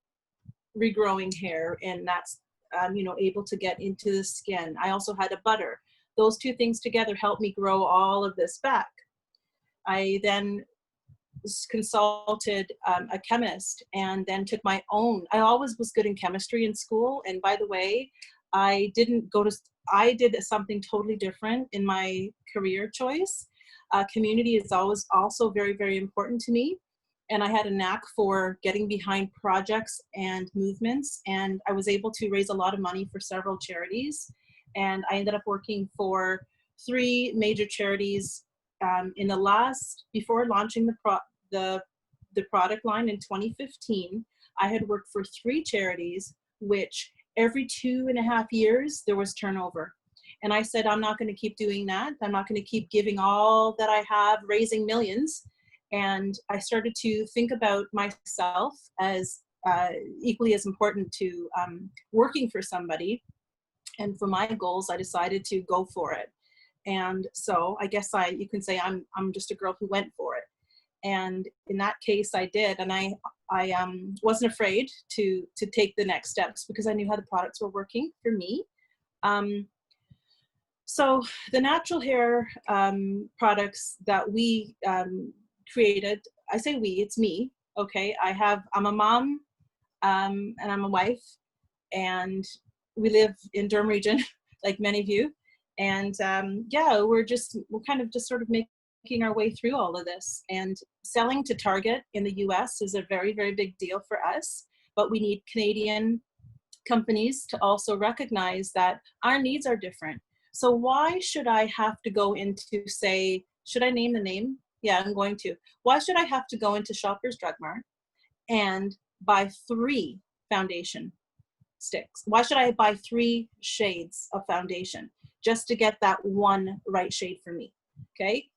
regrowing hair, and that's, you know, able to get into the skin. I also had a butter. Those two things together helped me grow all of this back. I then consulted a chemist, and then took my own. I always was good in chemistry in school. And by the way, I did something totally different in my career choice. Community is always also very, very important to me. And I had a knack for getting behind projects and movements. And I was able to raise a lot of money for several charities. And I ended up working for 3 major charities before launching the product line in 2015. I had worked for 3 charities, which every 2.5 years there was turnover. And I said, I'm not going to keep doing that. I'm not going to keep giving all that I have, raising millions. And I started to think about myself as equally as important to working for somebody. And for my goals, I decided to go for it. And so I guess you can say I'm just a girl who went for it. And in that case, I did. And I wasn't afraid to take the next steps, because I knew how the products were working for me. So the natural hair products that we created, I say we, it's me, okay? I'm a mom, and I'm a wife, and we live in Durham region, like many of you. And yeah, we're kind of just sort of making our way through all of this. And selling to Target in the US is a very, very big deal for us, but we need Canadian companies to also recognize that our needs are different. So why should I have to go into, say, should I name the name? Yeah, I'm going to. Why should I have to go into Shoppers Drug Mart and buy 3 foundation sticks? Why should I buy 3 shades of foundation just to get that one right shade for me? Okay.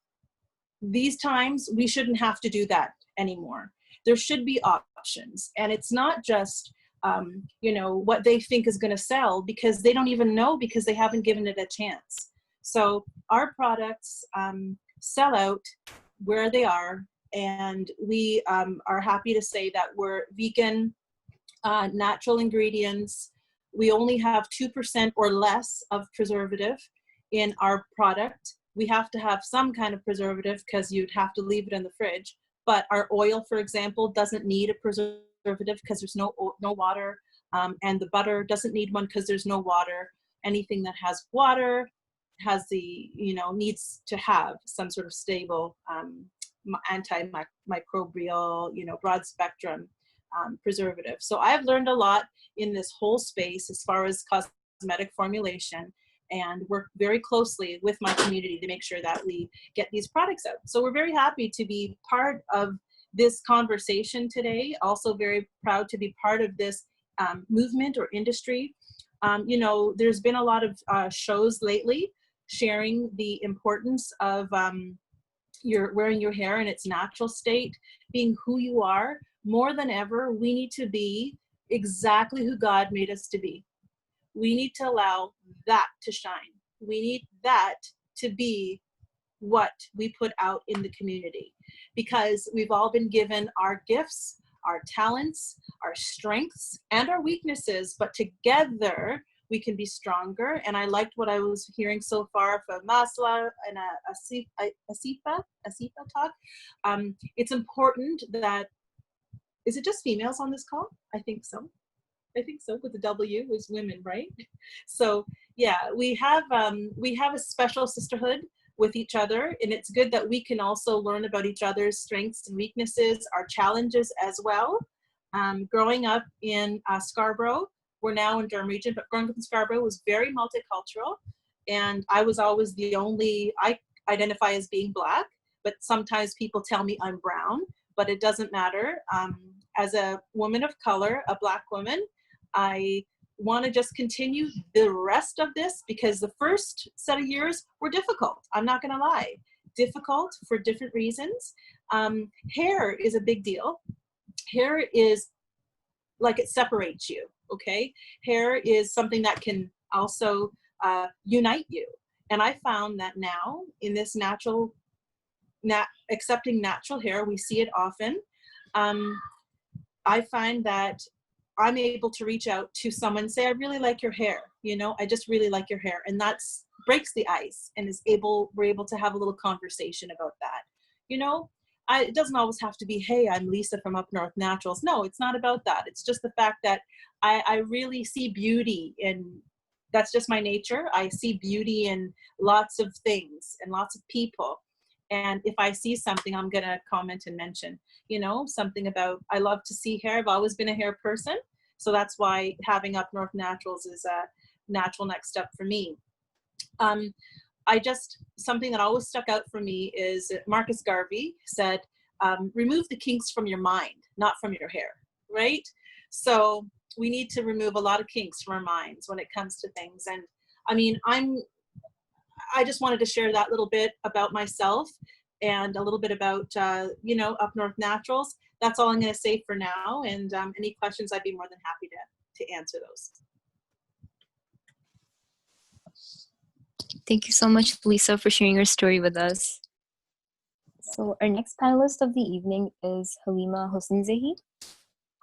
these times, we shouldn't have to do that anymore. There should be options. And it's not just, you know, what they think is going to sell, because they don't even know, because they haven't given it a chance. So our products sell out where they are. And we are happy to say that we're vegan, natural ingredients. We only have 2% or less of preservative in our product. We have to have some kind of preservative because you'd have to leave it in the fridge. But our oil, for example, doesn't need a preservative because there's no water. And the butter doesn't need one because there's no water. Anything that has water has the, you know, needs to have some sort of stable antimicrobial, you know, broad spectrum preservative. So I've learned a lot in this whole space as far as cosmetic formulation, and work very closely with my community to make sure that we get these products out. So we're very happy to be part of this conversation today. Also very proud to be part of this movement or industry. You know, there's been a lot of shows lately sharing the importance of wearing your hair in its natural state, being who you are. More than ever, we need to be exactly who God made us to be. We need to allow that to shine. We need that to be what we put out in the community, because we've all been given our gifts, our talents, our strengths, and our weaknesses, but together we can be stronger. And I liked what I was hearing so far from Masla and Asifa talk. It's important that, is it just females on this call? I think so. With the W is women, right? So yeah, we have a special sisterhood with each other, and it's good that we can also learn about each other's strengths and weaknesses, our challenges as well. Growing up in Scarborough, we're now in Durham region, but growing up in Scarborough was very multicultural, and I was always I identify as being Black, but sometimes people tell me I'm brown, but it doesn't matter. As a woman of color, a Black woman, I want to just continue the rest of this, because the first set of years were difficult. I'm not going to lie. Difficult for different reasons. Hair is a big deal. Hair is like, it separates you, okay? Hair is something that can also unite you. And I found that now in this accepting natural hair, we see it often. I find that I'm able to reach out to someone and say, I really like your hair, you know, I just really like your hair. And that breaks the ice, and we're able to have a little conversation about that. You know, it doesn't always have to be, hey, I'm Lisa from Up North Naturals. No, it's not about that. It's just the fact that I really see beauty in, that's just my nature. I see beauty in lots of things and lots of people. And if I see something, I'm going to comment and mention, you know, something about, I love to see hair. I've always been a hair person. So that's why having Up North Naturals is a natural next step for me. Something that always stuck out for me is Marcus Garvey said, remove the kinks from your mind, not from your hair, right? So we need to remove a lot of kinks from our minds when it comes to things. And I mean, I just wanted to share that little bit about myself and a little bit about, you know, Up North Naturals. That's all I'm going to say for now. And any questions, I'd be more than happy to answer those. Thank you so much, Lisa, for sharing your story with us. So our next panelist of the evening is Halima Hossenzehi.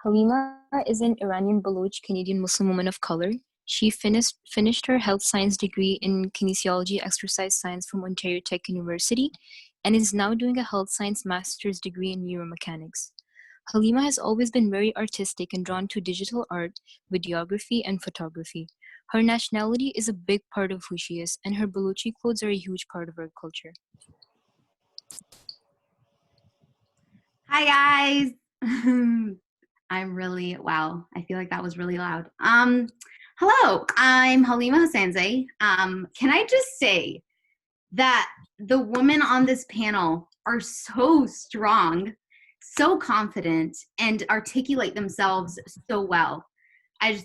Halima is an Iranian Baloch Canadian Muslim woman of color. She finished her health science degree in kinesiology exercise science from Ontario Tech University and is now doing a health science master's degree in neuromechanics. Halima has always been very artistic and drawn to digital art, videography, and photography. Her nationality is a big part of who she is, and her Balochi clothes are a huge part of her culture. Hi, guys. Wow, I feel like that was really loud. Hello, I'm Halima Hossenzehi. Can I just say that the women on this panel are so strong, so confident, and articulate themselves so well. I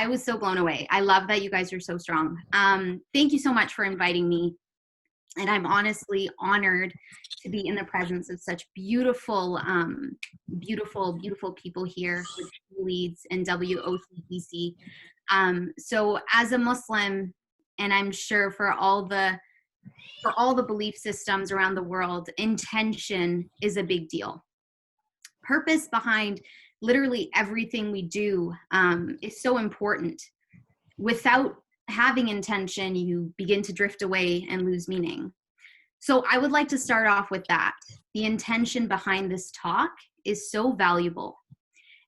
was so blown away. I love that you guys are so strong. Thank you so much for inviting me. And I'm honestly honored to be in the presence of such beautiful, beautiful people here with leads and WOCDC. So as a Muslim, and I'm sure for all the belief systems around the world, intention is a big deal. Purpose behind literally everything we do is so important. Without having intention, you begin to drift away and lose meaning. So I would like to start off with that. The intention behind this talk is so valuable.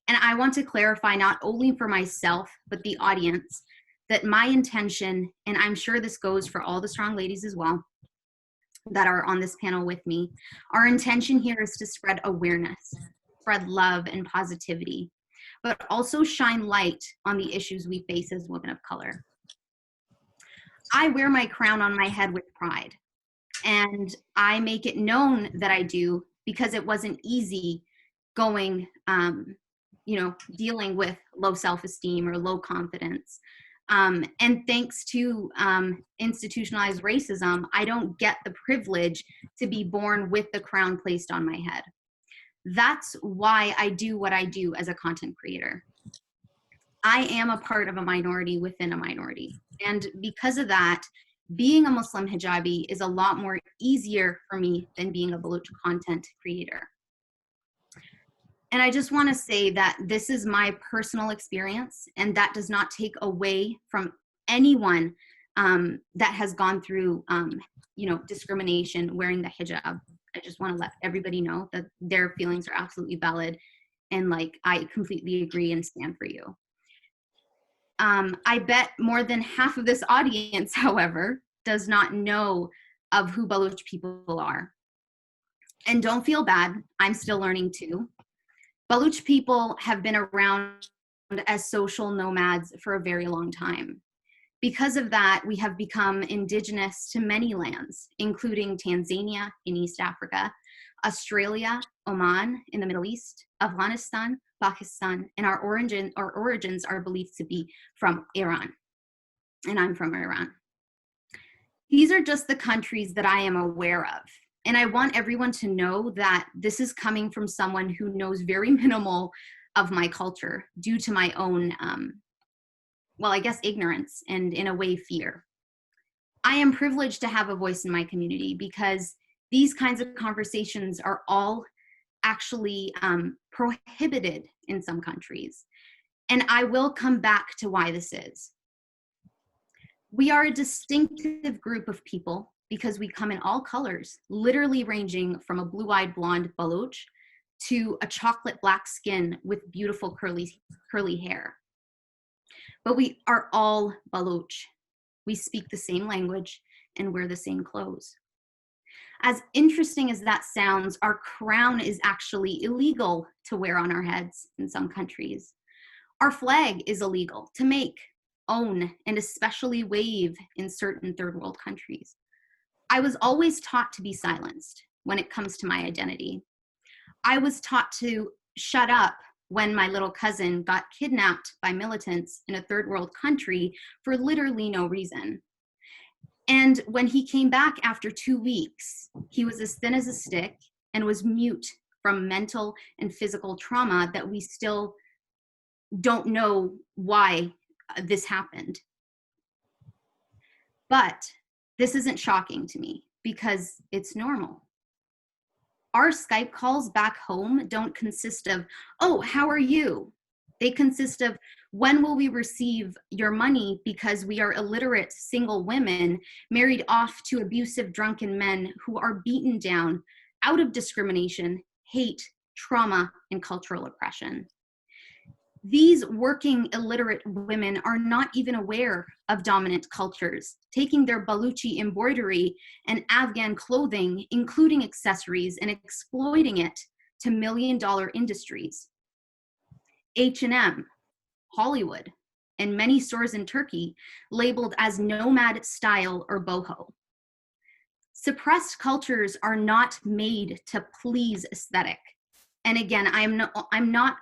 And I want to clarify, not only for myself, but the audience, that my intention, and I'm sure this goes for all the strong ladies as well that are on this panel with me, our intention here is to spread awareness, spread love and positivity, but also shine light on the issues we face as women of color. I wear my crown on my head with pride, and I make it known that I do because it wasn't easy going, dealing with low self-esteem or low confidence. And thanks to institutionalized racism, I don't get the privilege to be born with the crown placed on my head. That's why I do what I do as a content creator. I am a part of a minority within a minority. And because of that, being a Muslim hijabi is a lot more easier for me than being a Baloch content creator. And I just want to say that this is my personal experience, and that does not take away from anyone that has gone through, discrimination wearing the hijab. I just want to let everybody know that their feelings are absolutely valid, and I completely agree and stand for you. I bet more than half of this audience, however, does not know of who Baloch people are. And don't feel bad, I'm still learning too. Baloch people have been around as social nomads for a very long time. Because of that, we have become indigenous to many lands, including Tanzania in East Africa, Australia, Oman in the Middle East, Afghanistan, Pakistan, and our origins are believed to be from Iran. And I'm from Iran. These are just the countries that I am aware of. And I want everyone to know that this is coming from someone who knows very minimal of my culture due to my own, ignorance and, in a way, fear. I am privileged to have a voice in my community because these kinds of conversations are all actually prohibited in some countries. And I will come back to why this is. We are a distinctive group of people because we come in all colors, literally ranging from a blue-eyed blonde Baloch to a chocolate black skin with beautiful curly hair. But we are all Baloch. We speak the same language and wear the same clothes. As interesting as that sounds, our crown is actually illegal to wear on our heads in some countries. Our flag is illegal to make, own, and especially wave in certain third world countries. I was always taught to be silenced when it comes to my identity. I was taught to shut up when my little cousin got kidnapped by militants in a third world country for literally no reason. And when he came back after 2 weeks, he was as thin as a stick and was mute from mental and physical trauma that we still don't know why this happened. But this isn't shocking to me because it's normal. Our Skype calls back home don't consist of, oh, how are you? They consist of, when will we receive your money because we are illiterate single women married off to abusive drunken men who are beaten down out of discrimination, hate, trauma, and cultural oppression. These working illiterate women are not even aware of dominant cultures, taking their Baluchi embroidery and Afghan clothing, including accessories, and exploiting it to million-dollar industries. H&M, Hollywood, and many stores in Turkey labeled as nomad style or boho. Suppressed cultures are not made to please aesthetic. And again, I'm not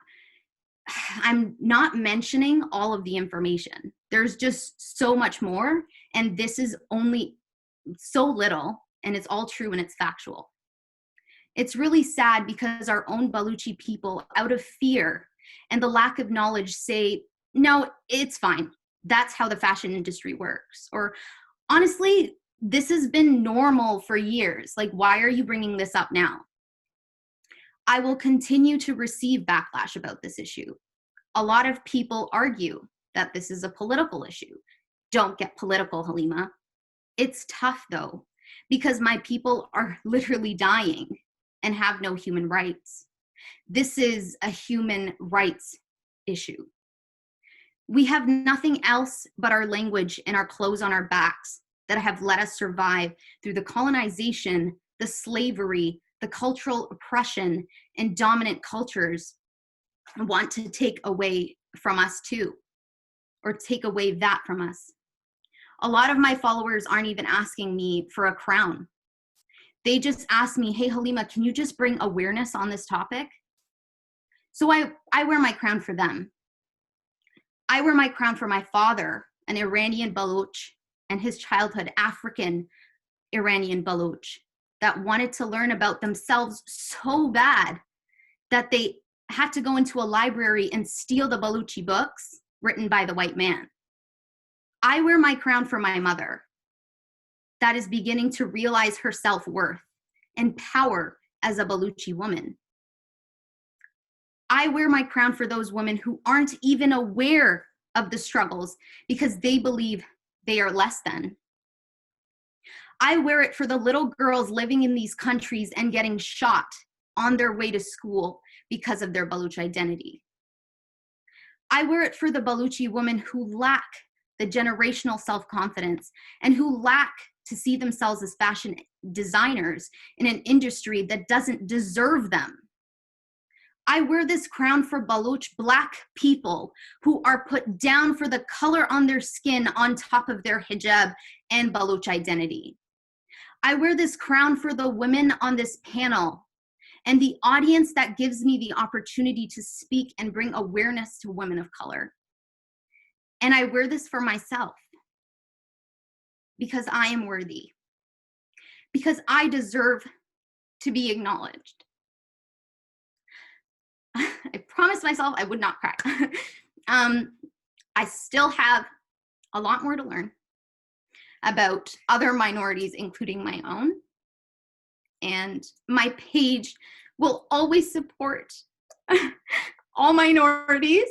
mentioning all of the information. There's just so much more, and this is only so little and it's all true and it's factual. It's really sad because our own Baluchi people, out of fear and the lack of knowledge, say, no, it's fine. That's how the fashion industry works. Or honestly, this has been normal for years. Like, why are you bringing this up now? I will continue to receive backlash about this issue. A lot of people argue that this is a political issue. Don't get political, Halima. It's tough though, because my people are literally dying and have no human rights. This is a human rights issue. We have nothing else but our language and our clothes on our backs that have let us survive through the colonization, the slavery, the cultural oppression, and dominant cultures want to take away from us too, or take away that from us. A lot of my followers aren't even asking me for a crown. They just ask me, hey, Halima, can you just bring awareness on this topic? So I wear my crown for them. I wear my crown for my father, an Iranian Baloch, and his childhood African Iranian Baloch that wanted to learn about themselves so bad that they had to go into a library and steal the Baluchi books written by the white man. I wear my crown for my mother that is beginning to realize her self-worth and power as a Baluchi woman. I wear my crown for those women who aren't even aware of the struggles because they believe they are less than. I wear it for the little girls living in these countries and getting shot on their way to school because of their Baluch identity. I wear it for the Baluchi women who lack the generational self-confidence and who lack to see themselves as fashion designers in an industry that doesn't deserve them. I wear this crown for Baloch Black people who are put down for the color on their skin on top of their hijab and Baloch identity. I wear this crown for the women on this panel and the audience that gives me the opportunity to speak and bring awareness to women of color. And I wear this for myself because I am worthy, because I deserve to be acknowledged. I promised myself I would not cry. I still have a lot more to learn about other minorities, including my own. And my page will always support all minorities,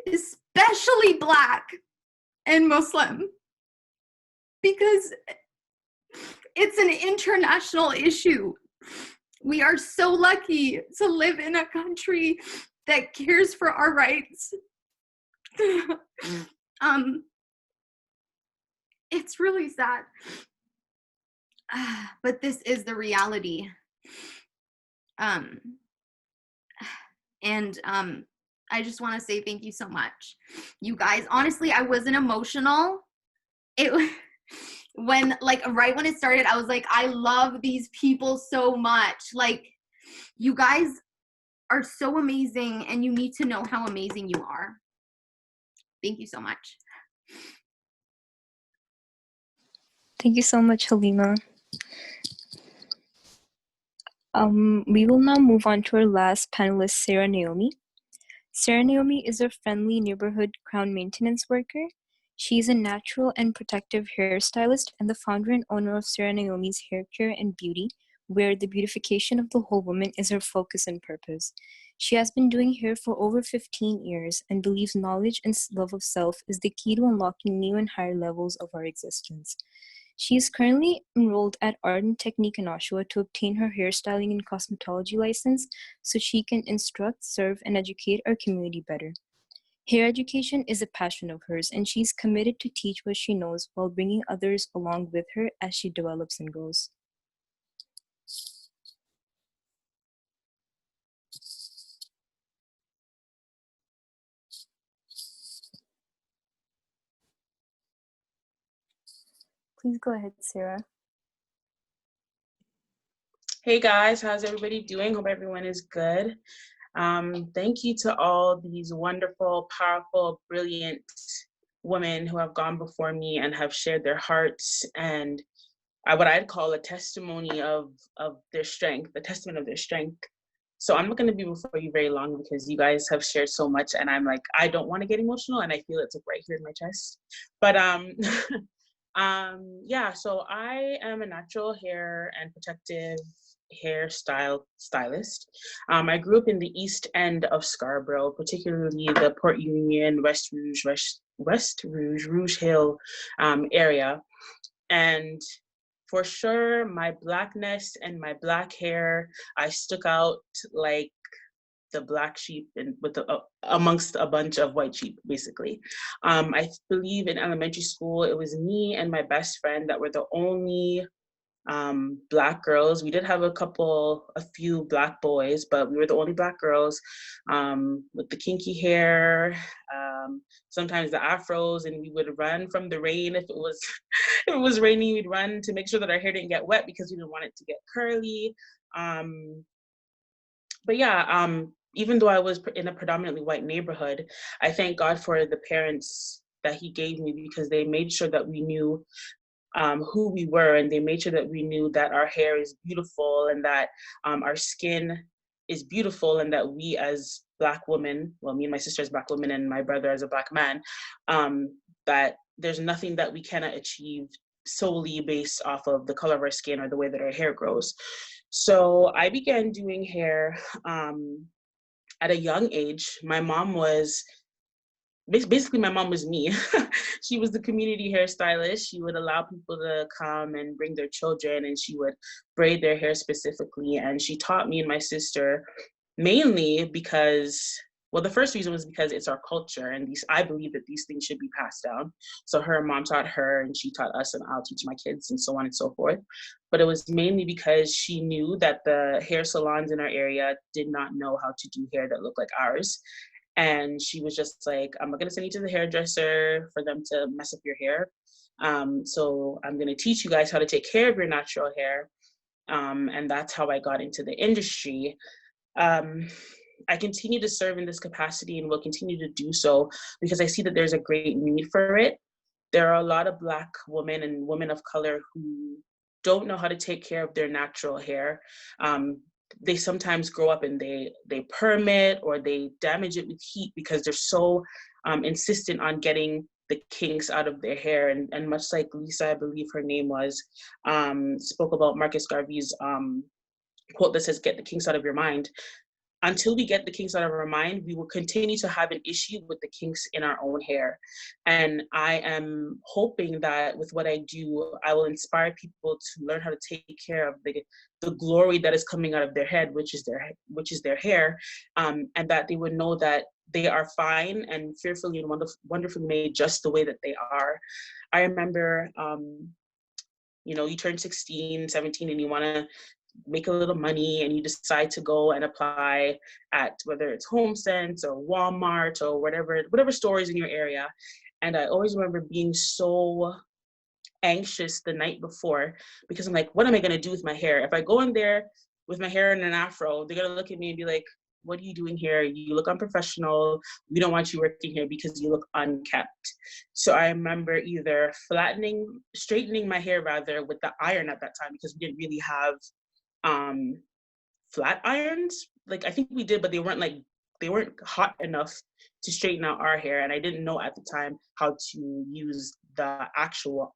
especially Black and Muslim, because it's an international issue. We are so lucky to live in a country that cares for our rights. It's really sad. But this is the reality. I just want to say thank you so much. You guys, honestly, I wasn't emotional. Right when it started, I was like, I love these people so much. Like, you guys are so amazing and you need to know how amazing you are. Thank you so much. Thank you so much, Halima. We will now move on to our last panelist, Sarah Naomi. Sarah Naomi is a friendly neighborhood crown maintenance worker. She is a natural and protective hairstylist and the founder and owner of Sarah Naomi's Hair Care and Beauty, where the beautification of the whole woman is her focus and purpose. She has been doing hair for over 15 years and believes knowledge and love of self is the key to unlocking new and higher levels of our existence. She is currently enrolled at Art and Technique in Oshawa to obtain her hairstyling and cosmetology license so she can instruct, serve, and educate our community better. Hair education is a passion of hers, and she's committed to teach what she knows while bringing others along with her as she develops and grows. Please go ahead, Sarah. Hey guys, how's everybody doing? Hope everyone is good. Thank you to all these wonderful, powerful, brilliant women who have gone before me and have shared their hearts and what I'd call a testimony of their strength, the testament of their strength. So I'm not going to be before you very long because you guys have shared so much, and I'm like, I don't want to get emotional, and I feel it's like right here in my chest. But yeah. So I am a natural hair and protective stylist. I grew up in the East End of Scarborough, particularly the Port Union, Rouge Hill area, and for sure, my blackness and my black hair, I stuck out like the black sheep and with amongst a bunch of white sheep, basically. I believe in elementary school, it was me and my best friend that were the only Black girls. We did have a few Black boys, but we were the only Black girls with the kinky hair, sometimes the afros, and we would run from the rain if it was if it was raining. We'd run to make sure that our hair didn't get wet because we didn't want it to get curly. But yeah, even though I was in a predominantly white neighborhood, I thank God for the parents that He gave me, because they made sure that we knew who we were, and they made sure that we knew that our hair is beautiful, and that our skin is beautiful, and that we as Black women, well, me and my sister as Black women and my brother as a Black man, that there's nothing that we cannot achieve solely based off of the color of our skin or the way that our hair grows. So I began doing hair at a young age. My mom was basically, my mom was me. She was the community hairstylist. She would allow people to come and bring their children, and she would braid their hair specifically. And she taught me and my sister mainly because, well, the first reason was because it's our culture, and I believe that these things should be passed down. So her mom taught her, and she taught us, and I'll teach my kids, and so on and so forth. But it was mainly because she knew that the hair salons in our area did not know how to do hair that looked like ours. And she was just like, I'm not gonna send you to the hairdresser for them to mess up your hair. So I'm gonna teach you guys how to take care of your natural hair. And that's how I got into the industry. I continue to serve in this capacity and will continue to do so because I see that there's a great need for it. There are a lot of Black women and women of color who don't know how to take care of their natural hair. They sometimes grow up and they perm it or they damage it with heat because they're so insistent on getting the kinks out of their hair. And much like Lisa, I believe her name was, spoke about Marcus Garvey's quote that says, "Get the kinks out of your mind." Until we get the kinks out of our mind, we will continue to have an issue with the kinks in our own hair. And I am hoping that with what I do, I will inspire people to learn how to take care of the glory that is coming out of their head, which is their hair, and that they would know that they are fine and fearfully and wonderfully made just the way that they are. I remember, you turn 16, 17, and you want to make a little money, and you decide to go and apply at whether it's HomeSense or Walmart or whatever stores in your area. And I always remember being so anxious the night before because I'm like, what am I going to do with my hair? If I go in there with my hair in an afro, they're going to look at me and be like, what are you doing here? You look unprofessional. We don't want you working here because you look unkept. So I remember either straightening my hair rather with the iron at that time, because we didn't really have flat irons. Like, I think we did, but they weren't hot enough to straighten out our hair. And I didn't know at the time how to use the actual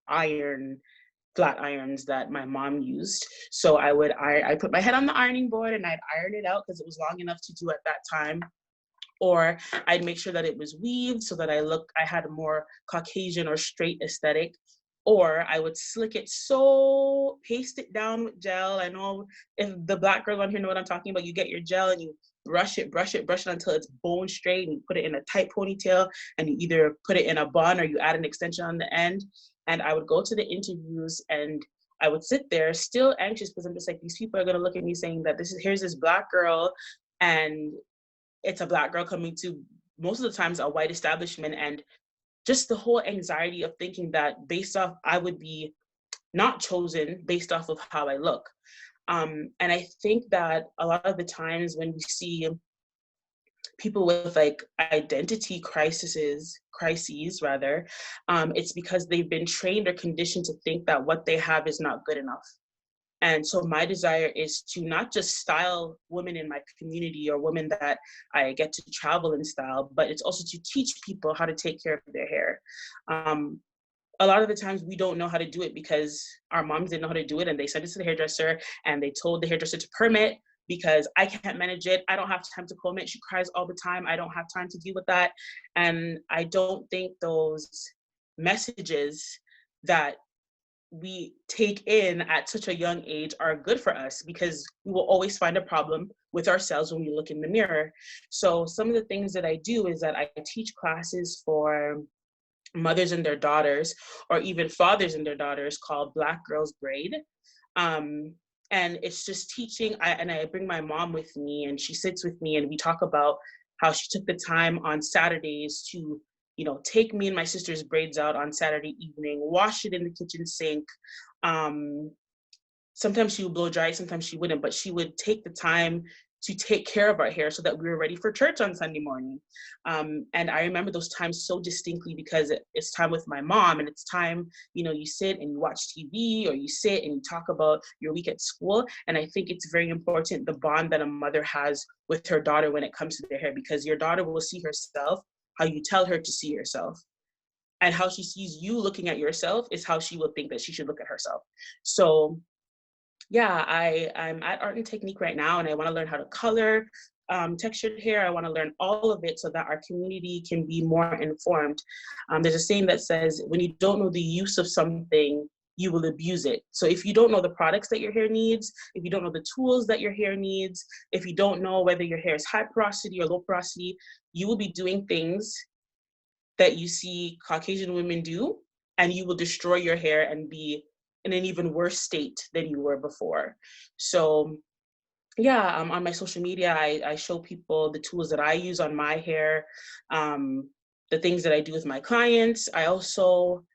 flat irons that my mom used. So I put my head on the ironing board and I'd iron it out because it was long enough to do at that time. Or I'd make sure that it was weaved so that I had a more Caucasian or straight aesthetic. Or I would slick it, paste it down with gel. I know if the Black girls on here know what I'm talking about. You get your gel and you brush it until it's bone straight, and you put it in a tight ponytail, and you either put it in a bun or you add an extension on the end. And I would go to the interviews and I would sit there still anxious because I'm just like, these people are gonna look at me saying that here's this Black girl, and it's a Black girl coming to most of the times a white establishment, and just the whole anxiety of thinking that I would be not chosen based off of how I look. And I think that a lot of the times when we see people with like identity crises rather, it's because they've been trained or conditioned to think that what they have is not good enough. And so my desire is to not just style women in my community or women that I get to travel and style, but it's also to teach people how to take care of their hair. A lot of the times we don't know how to do it because our moms didn't know how to do it, and they sent it to the hairdresser and they told the hairdresser to perm it because I can't manage it. I don't have time to comb it. She cries all the time. I don't have time to deal with that. And I don't think those messages that we take in at such a young age are good for us, because we will always find a problem with ourselves when we look in the mirror. So some of the things that I do is that I teach classes for mothers and their daughters, or even fathers and their daughters, called Black Girls Braid. And it's just teaching, and I bring my mom with me, and she sits with me, and we talk about how she took the time on Saturdays to, you know, take me and my sister's braids out on Saturday evening, wash it in the kitchen sink. Sometimes she would blow dry, sometimes she wouldn't, but she would take the time to take care of our hair so that we were ready for church on Sunday morning. And I remember those times so distinctly because it's time with my mom, and it's time, you know, you sit and you watch TV, or you sit and you talk about your week at school. And I think it's very important, the bond that a mother has with her daughter when it comes to their hair, because your daughter will see herself how you tell her to see yourself. And how she sees you looking at yourself is how she will think that she should look at herself. So yeah, I'm at Art and Technique right now, and I want to learn how to color textured hair. I want to learn all of it so that our community can be more informed. There's a saying that says, when you don't know the use of something, you will abuse it. So if you don't know the products that your hair needs, if you don't know the tools that your hair needs, if you don't know whether your hair is high porosity or low porosity, you will be doing things that you see Caucasian women do, and you will destroy your hair and be in an even worse state than you were before. So yeah, on my social media, I show people the tools that I use on my hair, the things that I do with my clients. I also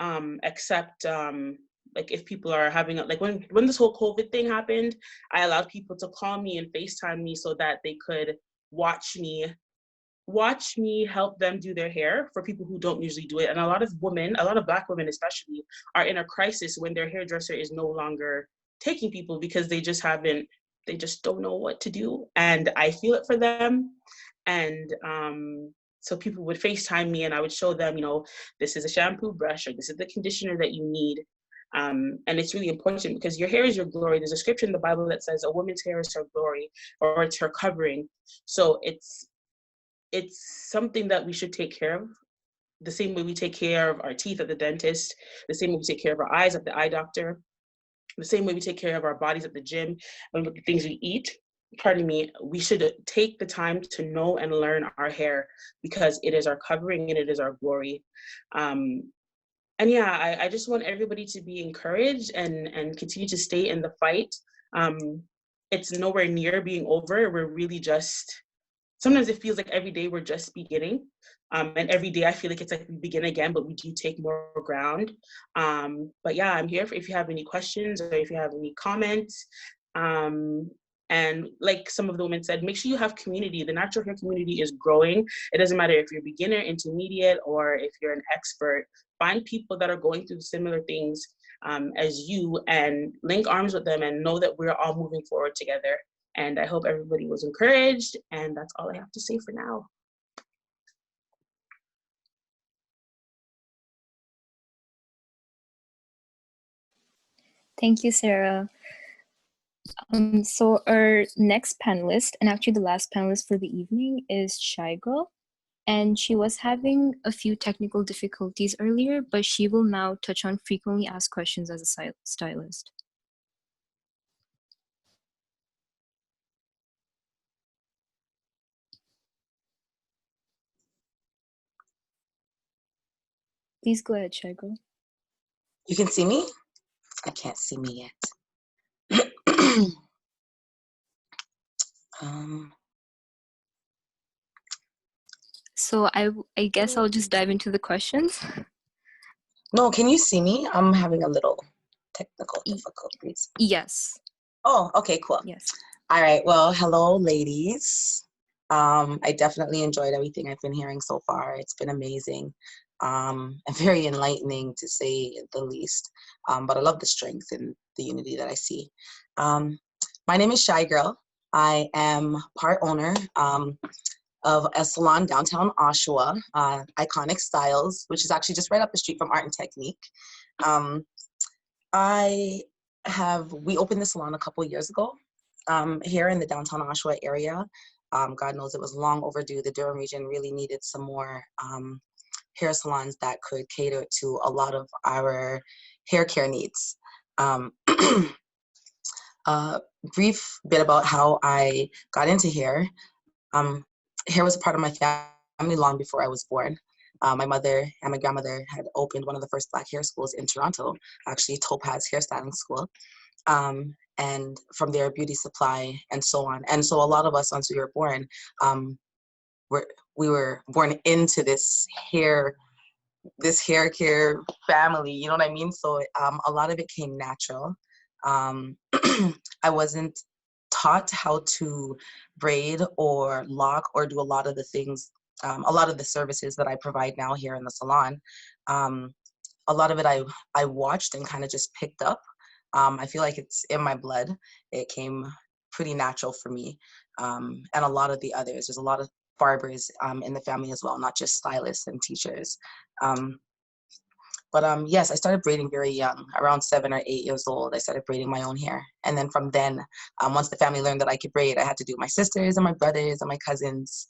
accept, like if people are having, like when this whole COVID thing happened, I allowed people to call me and FaceTime me so that they could watch me help them do their hair, for people who don't usually do it. And a lot of Black women especially, are in a crisis when their hairdresser is no longer taking people because they just don't know what to do. And I feel it for them. And so people would FaceTime me, and I would show them, you know, this is a shampoo brush, or this is the conditioner that you need. And it's really important because your hair is your glory. There's a scripture in the Bible that says a woman's hair is her glory, or it's her covering. So it's something that we should take care of, the same way we take care of our teeth at the dentist, the same way we take care of our eyes at the eye doctor, the same way we take care of our bodies at the gym, and with the things we eat. Pardon me, we should take the time to know and learn our hair, because it is our covering and it is our glory. And yeah, I just want everybody to be encouraged and continue to stay in the fight. It's nowhere near being over. We're really just, sometimes it feels like every day we're just beginning. And every day I feel like it's like we begin again, but we do take more ground. But yeah, I'm here if you have any questions or if you have any comments. And like some of the women said, make sure you have community. The natural hair community is growing. It doesn't matter if you're beginner, intermediate, or if you're an expert. Find people that are going through similar things as you, and link arms with them, and know that we're all moving forward together. And I hope everybody was encouraged, and that's all I have to say for now. Thank you, Sarah. So our next panelist, and actually the last panelist for the evening, is Shy Girl. And she was having a few technical difficulties earlier, but she will now touch on frequently asked questions as a stylist. Please go ahead, Shy Girl. You can see me? I can't see me yet. So I guess I'll just dive into the questions. No, can you see me? I'm having a little technical difficulties. Yes. Oh, okay, cool. Yes. All right, well, hello, ladies. I definitely enjoyed everything I've been hearing so far. It's been amazing and very enlightening, to say the least. But I love the strength and the unity that I see. My name is Shy Girl. I am part owner of a salon downtown Oshawa, Iconic Styles, which is actually just right up the street from Art and Technique. We opened the salon a couple years ago here in the downtown Oshawa area. God knows it was long overdue. The Durham region really needed some more hair salons that could cater to a lot of our hair care needs. Brief bit about how I got into hair. Hair was a part of my family long before I was born. My mother and my grandmother had opened one of the first Black hair schools in Toronto, actually Topaz Hairstyling School. And from there, beauty supply and so on. And so a lot of us, once we were born, we were born into this hair care family, you know what I mean? So a lot of it came natural. I wasn't taught how to braid or lock or do a lot of the things, a lot of the services that I provide now here in the salon. A lot of it I watched and kind of just picked up. I feel like it's in my blood. It came pretty natural for me. And a lot of the others, there's a lot of barbers in the family as well, not just stylists and teachers. But yes, I started braiding very young, around 7 or 8 years old. I started braiding my own hair. And then from then, once the family learned that I could braid, I had to do my sisters and my brothers and my cousins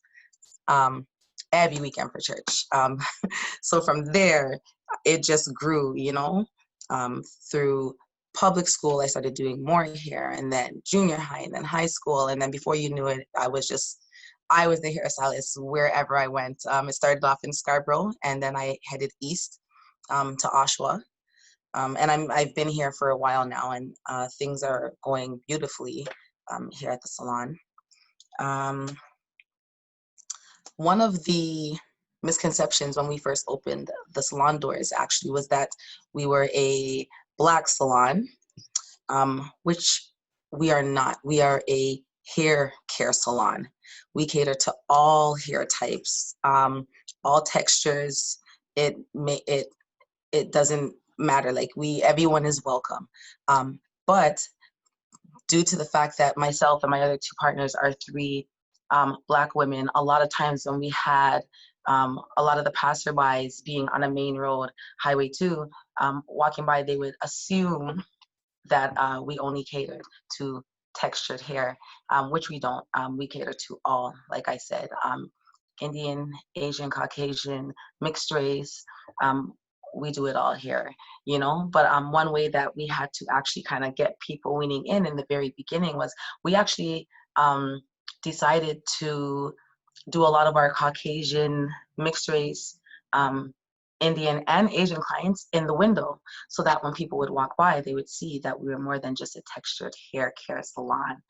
every weekend for church. So from there, it just grew, you know, through public school. I started doing more hair, and then junior high, and then high school. And then before you knew it, I was the hairstylist wherever I went. It started off in Scarborough, and then I headed east to Oshawa. And I've been here for a while now, and things are going beautifully here at the salon. One of the misconceptions when we first opened the salon doors actually was that we were a Black salon, which we are not. We are a hair care salon. We cater to all hair types, all textures. It doesn't matter. Like everyone is welcome. But due to the fact that myself and my other two partners are three Black women, a lot of times when we had a lot of the passerbys being on a main road, Highway 2, walking by, they would assume that we only catered to textured hair, which we don't. We cater to all, like I said, Indian, Asian, Caucasian, mixed race. We do it all here, you know. But one way that we had to actually kind of get people weaning in the very beginning was we actually decided to do a lot of our Caucasian, mixed race, Indian and Asian clients in the window, so that when people would walk by, they would see that we were more than just a textured hair care salon,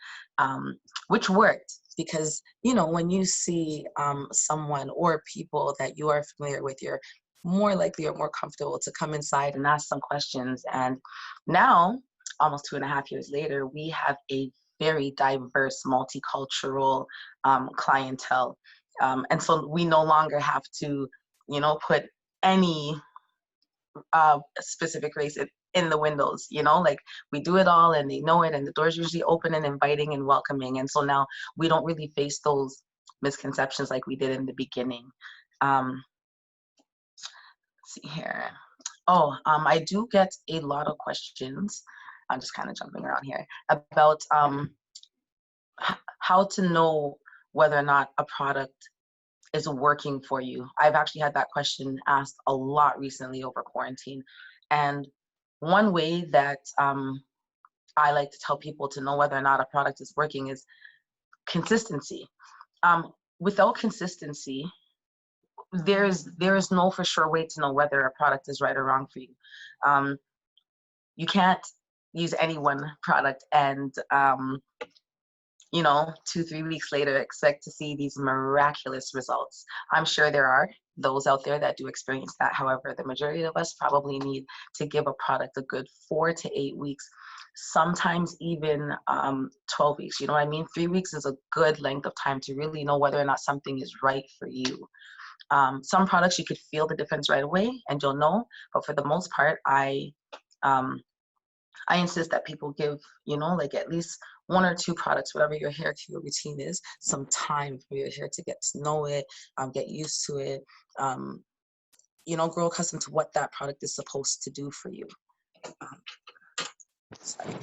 which worked because, you know, when you see someone or people that you are familiar with, you're more likely or more comfortable to come inside and ask some questions. And now, almost 2.5 years later, we have a very diverse, multicultural clientele. And so we no longer have to, you know, put any specific race in the windows, you know, like we do it all and they know it, and the doors usually open and inviting and welcoming. And so now we don't really face those misconceptions like we did in the beginning. Let's see here. Oh, I do get a lot of questions. I'm just kind of jumping around here about how to know whether or not a product is working for you. I've actually had that question asked a lot recently over quarantine. And one way that I like to tell people to know whether or not a product is working is consistency. Without consistency, there is no for sure way to know whether a product is right or wrong for you. You can't use any one product and you know, 2-3 weeks later, expect to see these miraculous results. I'm sure there are, those out there that do experience that. However, the majority of us probably need to give a product a good 4 to 8 weeks, sometimes even 12 weeks. You know what I mean? 3 weeks is a good length of time to really know whether or not something is right for you. Some products you could feel the difference right away and you'll know, but for the most part, I insist that people give, you know, like at least 1 or 2 products, whatever your hair care routine is, some time for your hair to get to know it, get used to it, you know, grow accustomed to what that product is supposed to do for you. Sorry.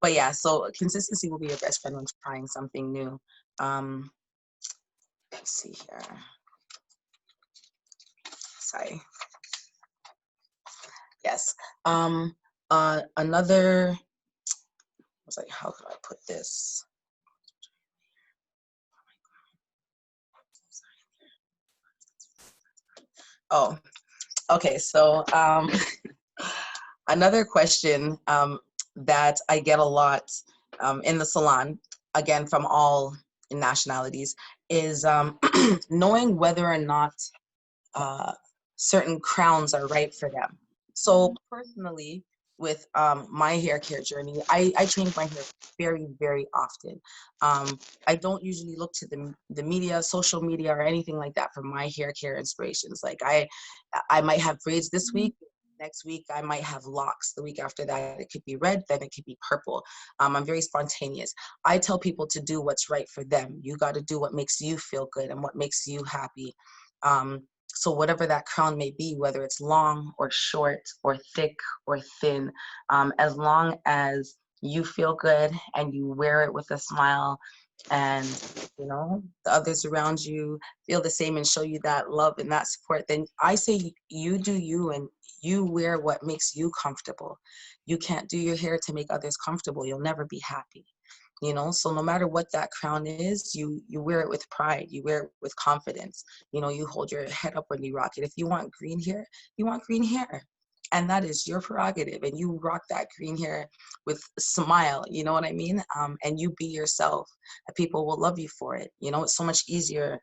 But yeah, so consistency will be your best friend when trying something new. Let's see here. Sorry. Yes. Another, I was like, how could I put this? Oh, okay. So another question that I get a lot in the salon, again, from all nationalities, is knowing whether or not certain crowns are right for them. So personally, with my hair care journey, I change my hair very, very often. I don't usually look to the media, social media, or anything like that for my hair care inspirations. Like I might have braids this week. Next week, I might have locks. The week after that, it could be red, then it could be purple. I'm very spontaneous. I tell people to do what's right for them. You got to do what makes you feel good and what makes you happy. So whatever that crown may be, whether it's long or short or thick or thin, as long as you feel good and you wear it with a smile, and you know the others around you feel the same and show you that love and that support, then I say you do you and you wear what makes you comfortable. You can't do your hair to make others comfortable. You'll never be happy. You know, so no matter what that crown is, you wear it with pride, you wear it with confidence. You know, you hold your head up when you rock it. If you want green hair, you want green hair, and that is your prerogative, and you rock that green hair with a smile, you know what I mean? And you be yourself, and people will love you for it. You know, it's so much easier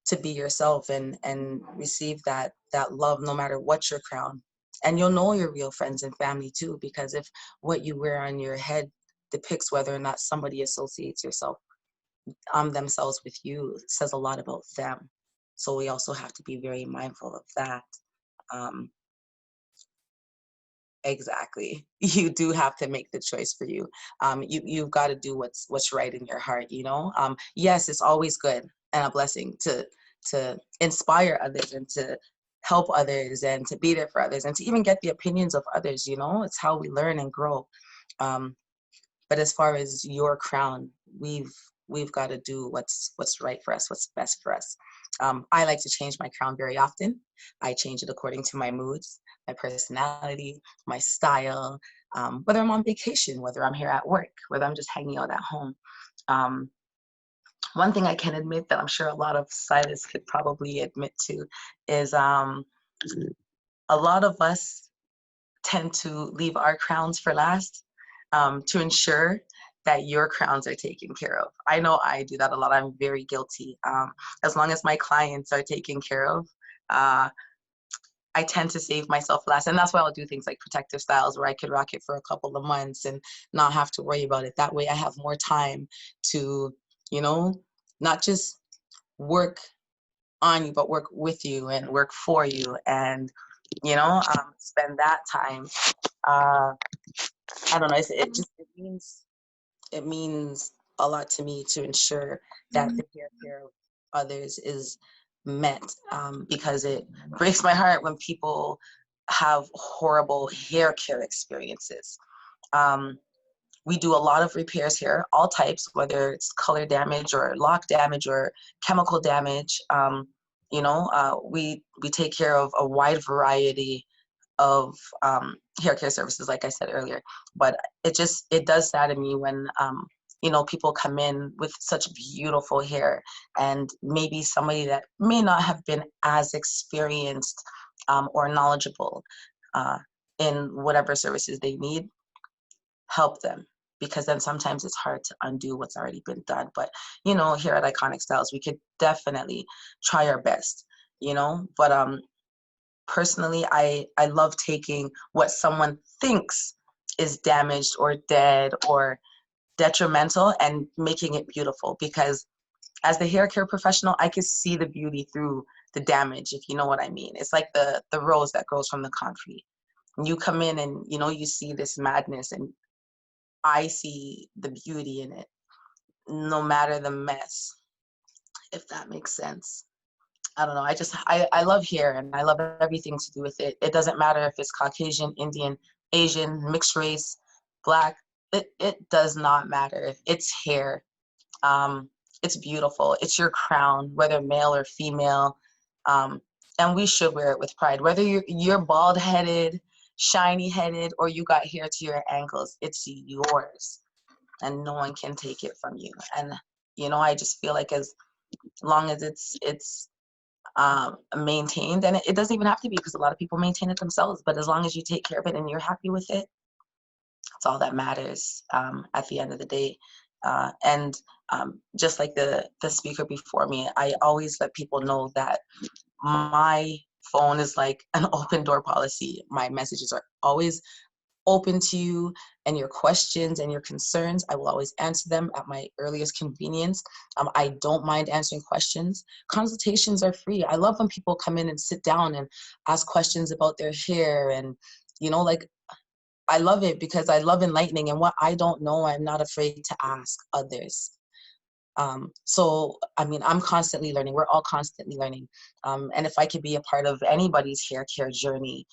to be yourself and receive that love no matter what your crown. And you'll know your real friends and family too, because if what you wear on your head depicts whether or not somebody associates themselves with you, it says a lot about them. So we also have to be very mindful of that. Exactly. You do have to make the choice for you. You've got to do what's right in your heart, you know? Yes, it's always good and a blessing to inspire others and to help others and to be there for others and to even get the opinions of others, you know? It's how we learn and grow. But as far as your crown, we've got to do what's right for us, what's best for us. I like to change my crown very often. I change it according to my moods, my personality, my style, whether I'm on vacation, whether I'm here at work, whether I'm just hanging out at home. One thing I can admit that I'm sure a lot of stylists could probably admit to is a lot of us tend to leave our crowns for last to ensure that your crowns are taken care of. I know I do that a lot. I'm very guilty. As long as my clients are taken care of, I tend to save myself last. And that's why I'll do things like protective styles where I could rock it for a couple of months and not have to worry about it. That way I have more time to, you know, not just work on you, but work with you and work for you and, you know, spend that time. I don't know, it means a lot to me to ensure that the care of others is met, because it breaks my heart when people have horrible hair care experiences. We do a lot of repairs here, all types, whether it's color damage or lock damage or chemical damage. You know, we take care of a wide variety of hair care services, like I said earlier. But it does sadden me when you know, people come in with such beautiful hair and maybe somebody that may not have been as experienced or knowledgeable in whatever services they need, help them, because then sometimes it's hard to undo what's already been done. But you know, here at Iconic Styles, we could definitely try our best you know. But personally, I love taking what someone thinks is damaged or dead or detrimental and making it beautiful, because as the hair care professional, I can see the beauty through the damage, if you know what I mean. It's like the rose that grows from the concrete. And you come in and, you know, you see this madness, and I see the beauty in it, no matter the mess, if that makes sense. I don't know. I love hair, and I love everything to do with it. It doesn't matter if it's Caucasian, Indian, Asian, mixed race, Black. It does not matter. It's hair. It's beautiful. It's your crown, whether male or female. And we should wear it with pride. Whether you're bald headed, shiny headed, or you got hair to your ankles, it's yours, and no one can take it from you. And you know, I just feel like as long as it's maintained, and it doesn't even have to be, because a lot of people maintain it themselves. But as long as you take care of it and you're happy with it, it's all that matters at the end of the day. And just like the speaker before me, I always let people know that my phone is like an open door policy. My messages are always open to you, and your questions and your concerns, I will always answer them at my earliest convenience. I don't mind answering questions. Consultations are free. I love when people come in and sit down and ask questions about their hair, and you know, like, I love it because I love enlightening, and what I don't know, I'm not afraid to ask others. So, I mean, I'm constantly learning. We're all constantly learning. And if I could be a part of anybody's hair care journey,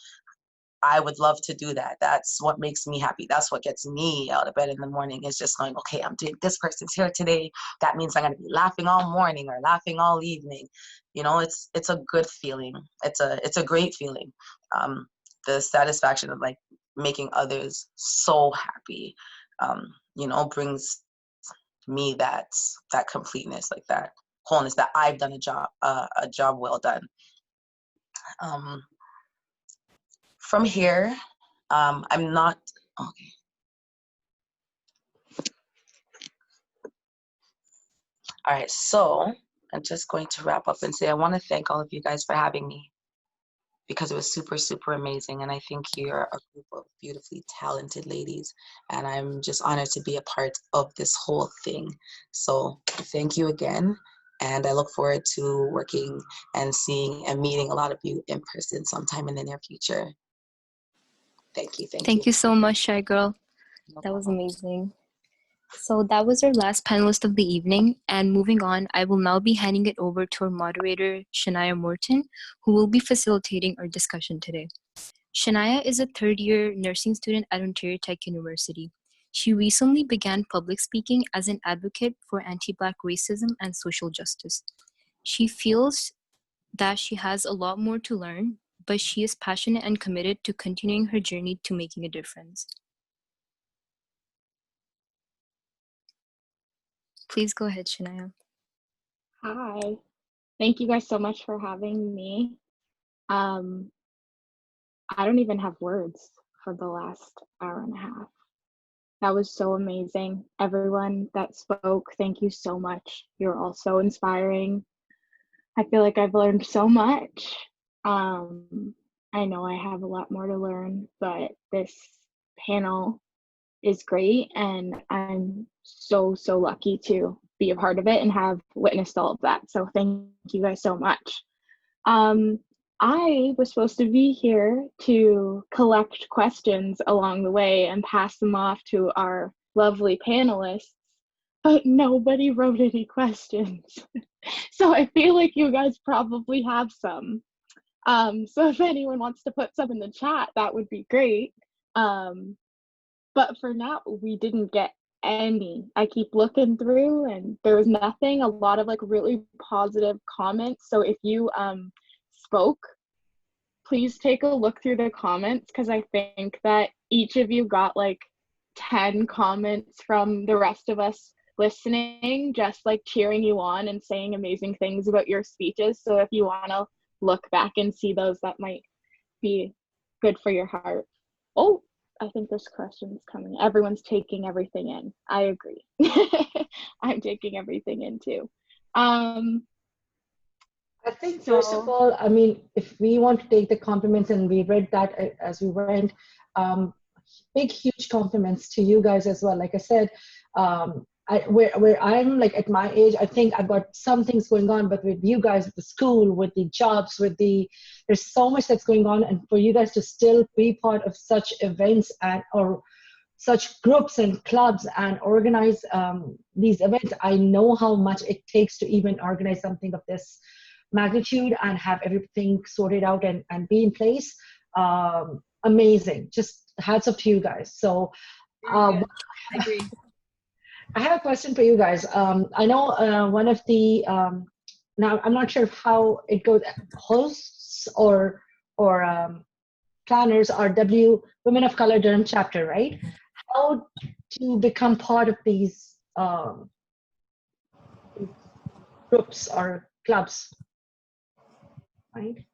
I would love to do that. That's what makes me happy. That's what gets me out of bed in the morning, is just knowing, okay, I'm doing this person's hair today. That means I'm going to be laughing all morning or laughing all evening. You know, it's a good feeling. It's a great feeling. The satisfaction of like making others so happy, you know, brings me that completeness, like that wholeness, that I've done a job well done. From here, I'm not, okay. All right, so I'm just going to wrap up and say I want to thank all of you guys for having me, because it was super, super amazing. And I think you're a group of beautifully talented ladies, and I'm just honored to be a part of this whole thing. So thank you again. And I look forward to working and seeing and meeting a lot of you in person sometime in the near future. Thank you. Thank you so much, Shy Girl. No That was problem. amazing. So that was our last panelist of the evening. And moving on, I will now be handing it over to our moderator, Shania Morton, who will be facilitating our discussion today. Shania is a third-year nursing student at Ontario Tech University. She recently began public speaking as an advocate for anti-Black racism and social justice. She feels that she has a lot more to learn, but she is passionate and committed to continuing her journey to making a difference. Please go ahead, Shania. Hi. Thank you guys so much for having me. I don't even have words for the last hour and a half. That was so amazing. Everyone that spoke, thank you so much. You're all so inspiring. I feel like I've learned so much. I know I have a lot more to learn, but this panel is great, and I'm so lucky to be a part of it and have witnessed all of that. So thank you guys so much. I was supposed to be here to collect questions along the way and pass them off to our lovely panelists, but nobody wrote any questions. So I feel like you guys probably have some. So if anyone wants to put some in the chat, that would be great. But for now, we didn't get any. I keep looking through and there was nothing. A lot of like really positive comments. So if you spoke, please take a look through the comments, because I think that each of you got like 10 comments from the rest of us listening, just like cheering you on and saying amazing things about your speeches. So if you want to look back and see those, that might be good for your heart. Oh, I think this question's coming. Everyone's taking everything in. I agree. I'm taking everything in too. I I think first of all, I mean, if we want to take the compliments, and we read that as we went, big, huge compliments to you guys as well. Like I said, where I'm like at my age, I think I've got some things going on, but with you guys, with the school, with the jobs, there's so much that's going on, and for you guys to still be part of such events or such groups and clubs and organize these events, I know how much it takes to even organize something of this magnitude and have everything sorted out and be in place. Amazing. Just hats off to you guys. So I agree. I have a question for you guys. I know one of the now I'm not sure how it goes. Hosts or planners are Women of Color Durham chapter, right? How to become part of these groups or clubs, right?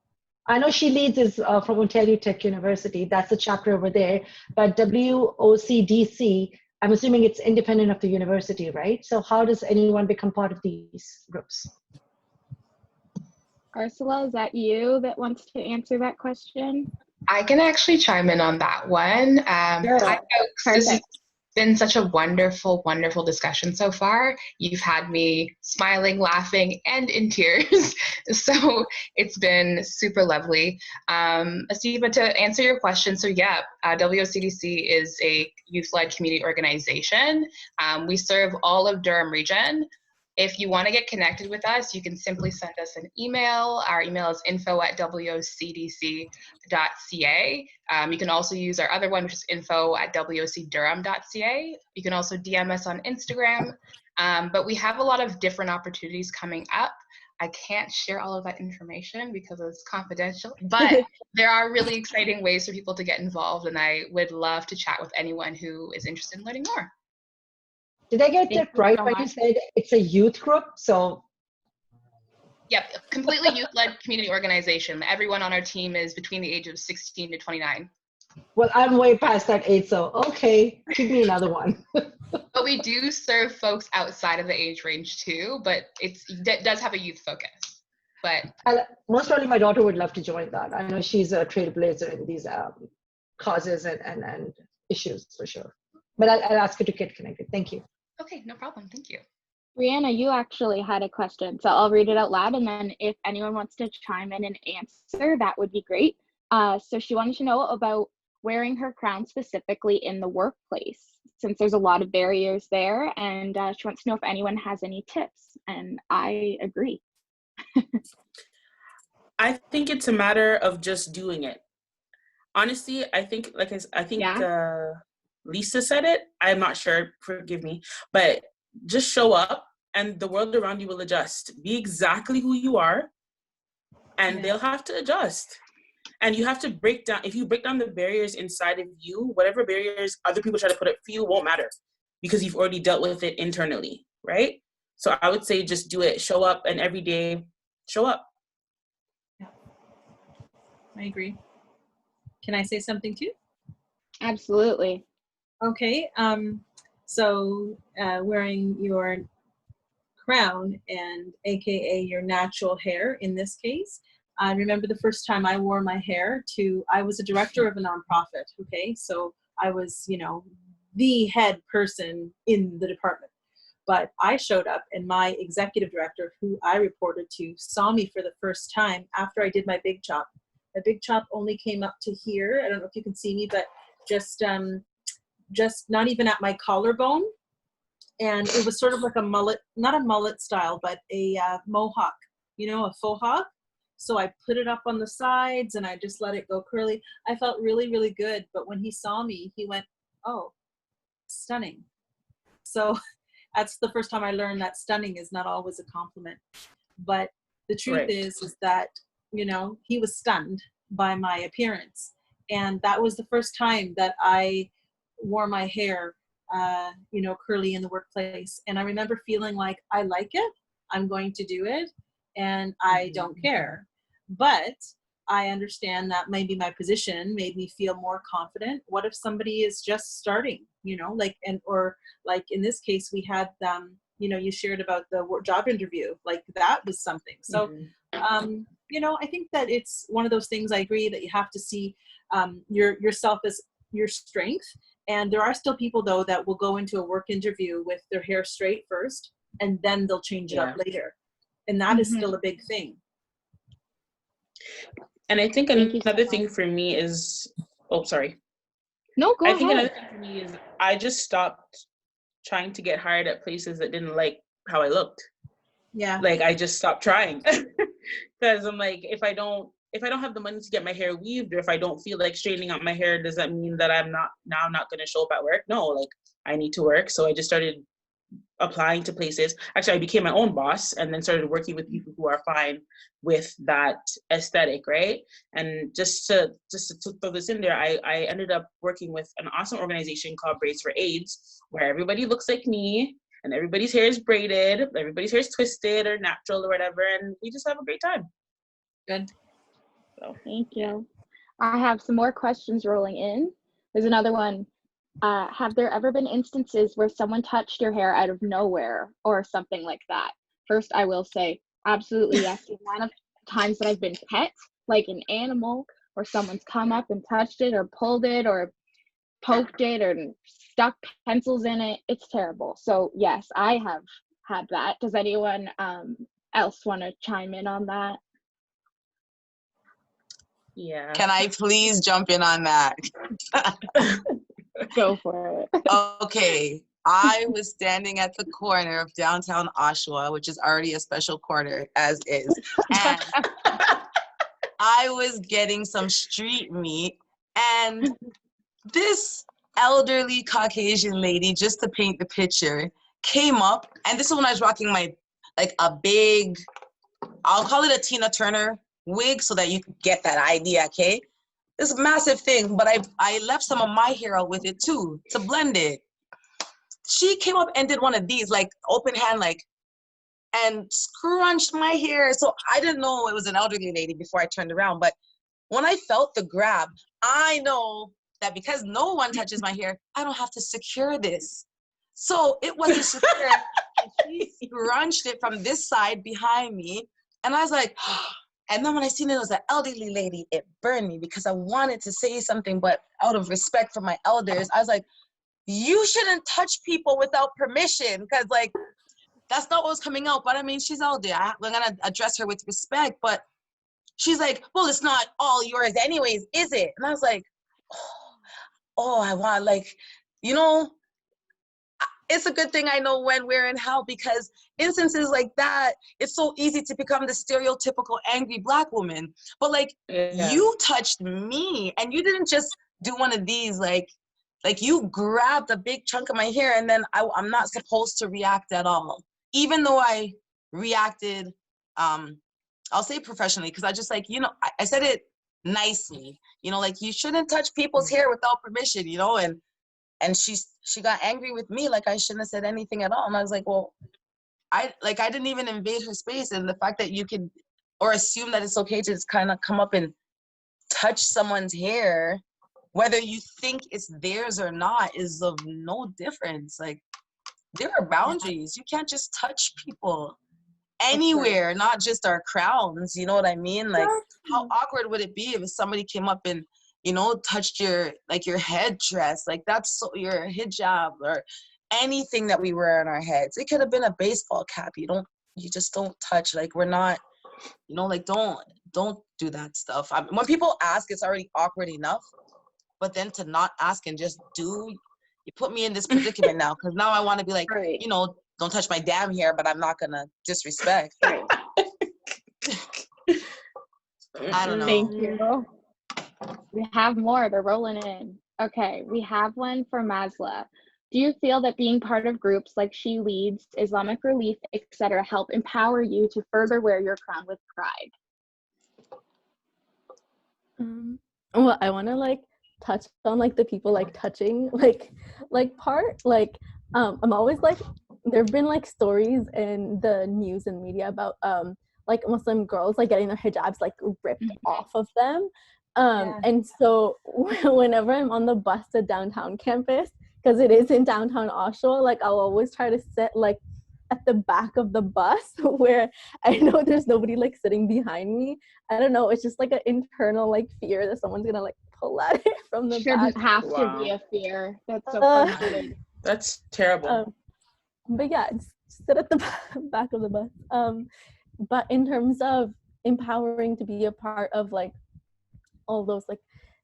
I know she leads is from Ontario Tech University. That's the chapter over there. But WOCDC, I'm assuming it's independent of the university, right? So how does anyone become part of these groups? Ursula, is that you that wants to answer that question? I can actually chime in on that one. Sure. Hi, folks. This has been such a wonderful, wonderful discussion so far. You've had me smiling, laughing, and in tears. So it's been super lovely. Asiba, to answer your question, so yeah, WOCDC is a youth-led community organization. We serve all of Durham region. If you want to get connected with us, you can simply send us an email. Our email is info@wocdc.ca. You can also use our other one, which is info@wocdurham.ca. You can also DM us on Instagram. But we have a lot of different opportunities coming up. I can't share all of that information because it's confidential, but there are really exciting ways for people to get involved, and I would love to chat with anyone who is interested in learning more. Did I get that right when you said it's a youth group? So, yep, completely youth-led community organization. Everyone on our team is between the age of 16 to 29. Well, I'm way past that age, so okay, give me another one. But we do serve folks outside of the age range too, but it does have a youth focus. But most probably my daughter would love to join that. I know she's a trailblazer in these causes and issues for sure. But I'll ask her to get connected. Thank you. Okay, no problem. Thank you. Rihanna, you actually had a question, so I'll read it out loud, and then if anyone wants to chime in and answer, that would be great. So she wanted to know about wearing her crown specifically in the workplace, since there's a lot of barriers there, and she wants to know if anyone has any tips, and I agree. I think it's a matter of just doing it. Honestly, I think, Lisa said it, I'm not sure, forgive me, but just show up and the world around you will adjust. Be exactly who you are and they'll have to adjust. And you have to if you break down the barriers inside of you, whatever barriers other people try to put up for you won't matter because you've already dealt with it internally, right? So I would say just do it, show up, and every day, show up. Yeah, I agree. Can I say something too? Absolutely. Okay, so wearing your crown and AKA your natural hair in this case, I remember the first time I wore my hair I was a director of a nonprofit, okay? So I was, the head person in the department. But I showed up and my executive director, who I reported to, saw me for the first time after I did my big chop. The big chop only came up to here. I don't know if you can see me, but just not even at my collarbone. And it was sort of like a mullet, not a mullet style, but a mohawk, a faux hawk. So I put it up on the sides and I just let it go curly. I felt really, really good. But when he saw me, he went, "Oh, stunning." So that's the first time I learned that stunning is not always a compliment. But the truth is that, he was stunned by my appearance. And that was the first time that I wore my hair, curly in the workplace. And I remember feeling like, I like it, I'm going to do it, and I don't care. But I understand that maybe my position made me feel more confident. What if somebody is just starting, or in this case, we had you shared about the job interview, like that was something. So, I think that it's one of those things. I agree that you have to see yourself as your strength. And there are still people though that will go into a work interview with their hair straight first, and then they'll change it up later. And that is still a big thing. And I think another thing for me is, sorry. No, go ahead. I think another thing for me is I just stopped trying to get hired at places that didn't like how I looked. Yeah. Like I just stopped trying because I'm like, if I don't have the money to get my hair weaved, or if I don't feel like straightening out my hair, does that mean that I'm not going to show up at work? No, like I need to work. So I just started applying to places. Actually, I became my own boss and then started working with people who are fine with that aesthetic, right? And just to throw this in there, I ended up working with an awesome organization called Braids for AIDS, where everybody looks like me and everybody's hair is braided, everybody's hair is twisted or natural or whatever, and we just have a great time. Good. So, thank you. I have some more questions rolling in. There's another one. Have there ever been instances where someone touched your hair out of nowhere or something like that? First, I will say absolutely yes. The amount of times that I've been pet, like an animal, or someone's come up and touched it or pulled it or poked it or stuck pencils in it, it's terrible. So yes, I have had that. Does anyone else want to chime in on that? Yeah. Can I please jump in on that? Go for it. Okay. I was standing at the corner of downtown Oshawa, which is already a special corner as is. And I was getting some street meat, and this elderly Caucasian lady, just to paint the picture, came up, and this is when I was rocking my, like a big, I'll call it a Tina Turner wig so that you can get that idea, okay? This massive thing, but I left some of my hair out with it too, to blend it. She came up and did one of these, like open hand, like, and scrunched my hair. So I didn't know it was an elderly lady before I turned around, but when I felt the grab, I know that because no one touches my hair, I don't have to secure this. So it wasn't secure. And she scrunched it from this side behind me. And I was like, and then when I seen it was an elderly lady, it burned me because I wanted to say something, but out of respect for my elders, I was like, you shouldn't touch people without permission, because like, that's not what was coming out. But I mean, she's elder. We're gonna address her with respect, but she's like, well, it's not all yours anyways, is it? And I was like, oh, I want, like, you know, it's a good thing I know when, where, and how, because instances like that, it's so easy to become the stereotypical angry Black woman. But like, you touched me, and you didn't just do one of these, like you grabbed a big chunk of my hair, and then I'm not supposed to react at all. Even though I reacted, I'll say professionally, because I just like, you know, I said it nicely, you know, like, you shouldn't touch people's hair without permission, you know, and she got angry with me, like I shouldn't have said anything at all. And I was like, well, I didn't even invade her space. And the fact that you could, or assume that it's okay to just kind of come up and touch someone's hair, whether you think it's theirs or not, is of no difference. Like, there are boundaries. You can't just touch people anywhere, not just our crowns, you know what I mean? Like, how awkward would it be if somebody came up and, you know, touched your headdress, like that's so, your hijab or anything that we wear on our heads. It could have been a baseball cap. You just don't touch. Like, we're not, you know, like, don't do that stuff. When people ask, it's already awkward enough, but then to not ask and just do, you put me in this predicament now, because now I want to be like, you know, don't touch my damn hair, but I'm not gonna disrespect. I don't know. Thank you. We have more. They're rolling in. Okay, we have one for Masla. Do you feel that being part of groups like She Leads, Islamic Relief, etc., help empower you to further wear your crown with pride? Well, I want to like touch on like the people like touching like part. Like I'm always like, there have been like stories in the news and media about like Muslim girls like getting their hijabs like ripped off of them. And so whenever I'm on the bus to downtown campus, because it is in downtown Oshawa, like I'll always try to set like at the back of the bus where I know there's nobody like sitting behind me. I don't know, it's just like an internal like fear that someone's gonna like pull at it from the Shouldn't back. have to be a fear. That's so frustrating. That's terrible. But yeah, sit at the back of the bus. But in terms of empowering to be a part of like all those like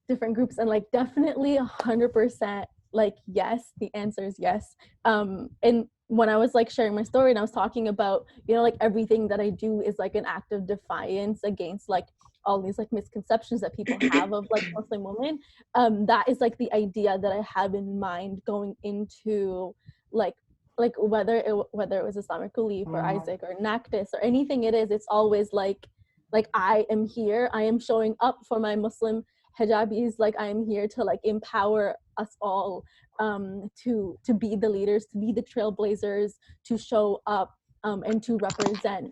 different groups, and like definitely 100% like yes, the answer is yes. And when I was like sharing my story and I was talking about, you know, like everything that I do is like an act of defiance against like all these like misconceptions that people have of like Muslim women, that is like the idea that I have in mind going into like whether it was Islamic Relief or Isaac or Enactus or anything it is, it's always like I am here, I am showing up for my Muslim hijabis, like I am here to like empower us all to be the leaders, to be the trailblazers, to show up and to represent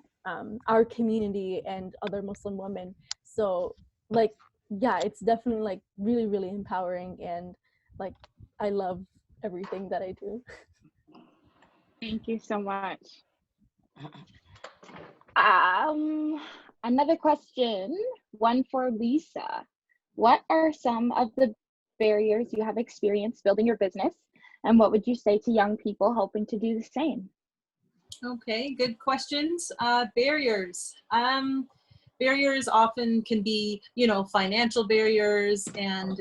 our community and other Muslim women. So like yeah, it's definitely like really, really empowering, and like I love everything that I do. Thank you so much. Another question, one for Lisa. What are some of the barriers you have experienced building your business, and what would you say to young people hoping to do the same? Okay, good questions. Barriers. Barriers often can be, you know, financial barriers and,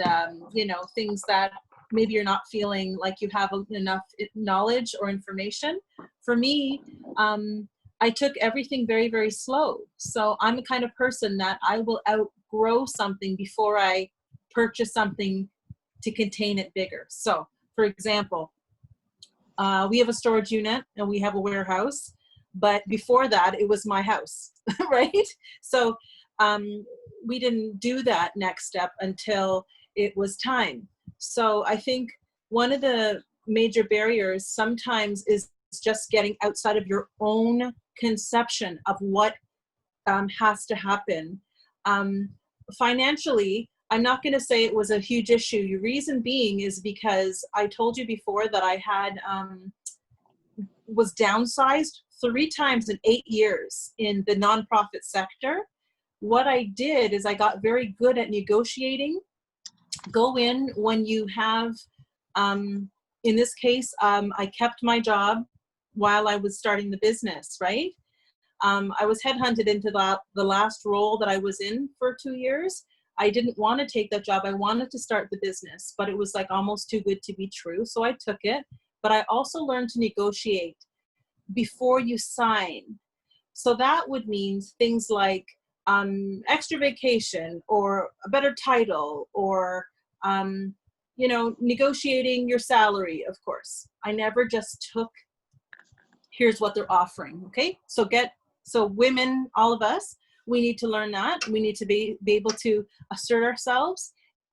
you know, things that maybe you're not feeling like you have enough knowledge or information. For me, I took everything very, very slow. So I'm the kind of person that I will outgrow something before I purchase something to contain it bigger. So for example, we have a storage unit and we have a warehouse, but before that it was my house, right? So we didn't do that next step until it was time. So I think one of the major barriers sometimes is just getting outside of your own conception of what has to happen. Financially, I'm not going to say it was a huge issue. The reason being is because I told you before that I had was downsized 3 times in 8 years in the nonprofit sector. What I did is I got very good at negotiating. Go in when you have, in this case, I kept my job while I was starting the business, right? I was headhunted into the last role that I was in for 2 years. I didn't want to take that job. I wanted to start the business, but it was like almost too good to be true. So I took it, but I also learned to negotiate before you sign. So that would mean things like extra vacation or a better title or, you know, negotiating your salary, of course. I never just took, here's what they're offering, okay? So women, all of us, we need to learn that. We need to be able to assert ourselves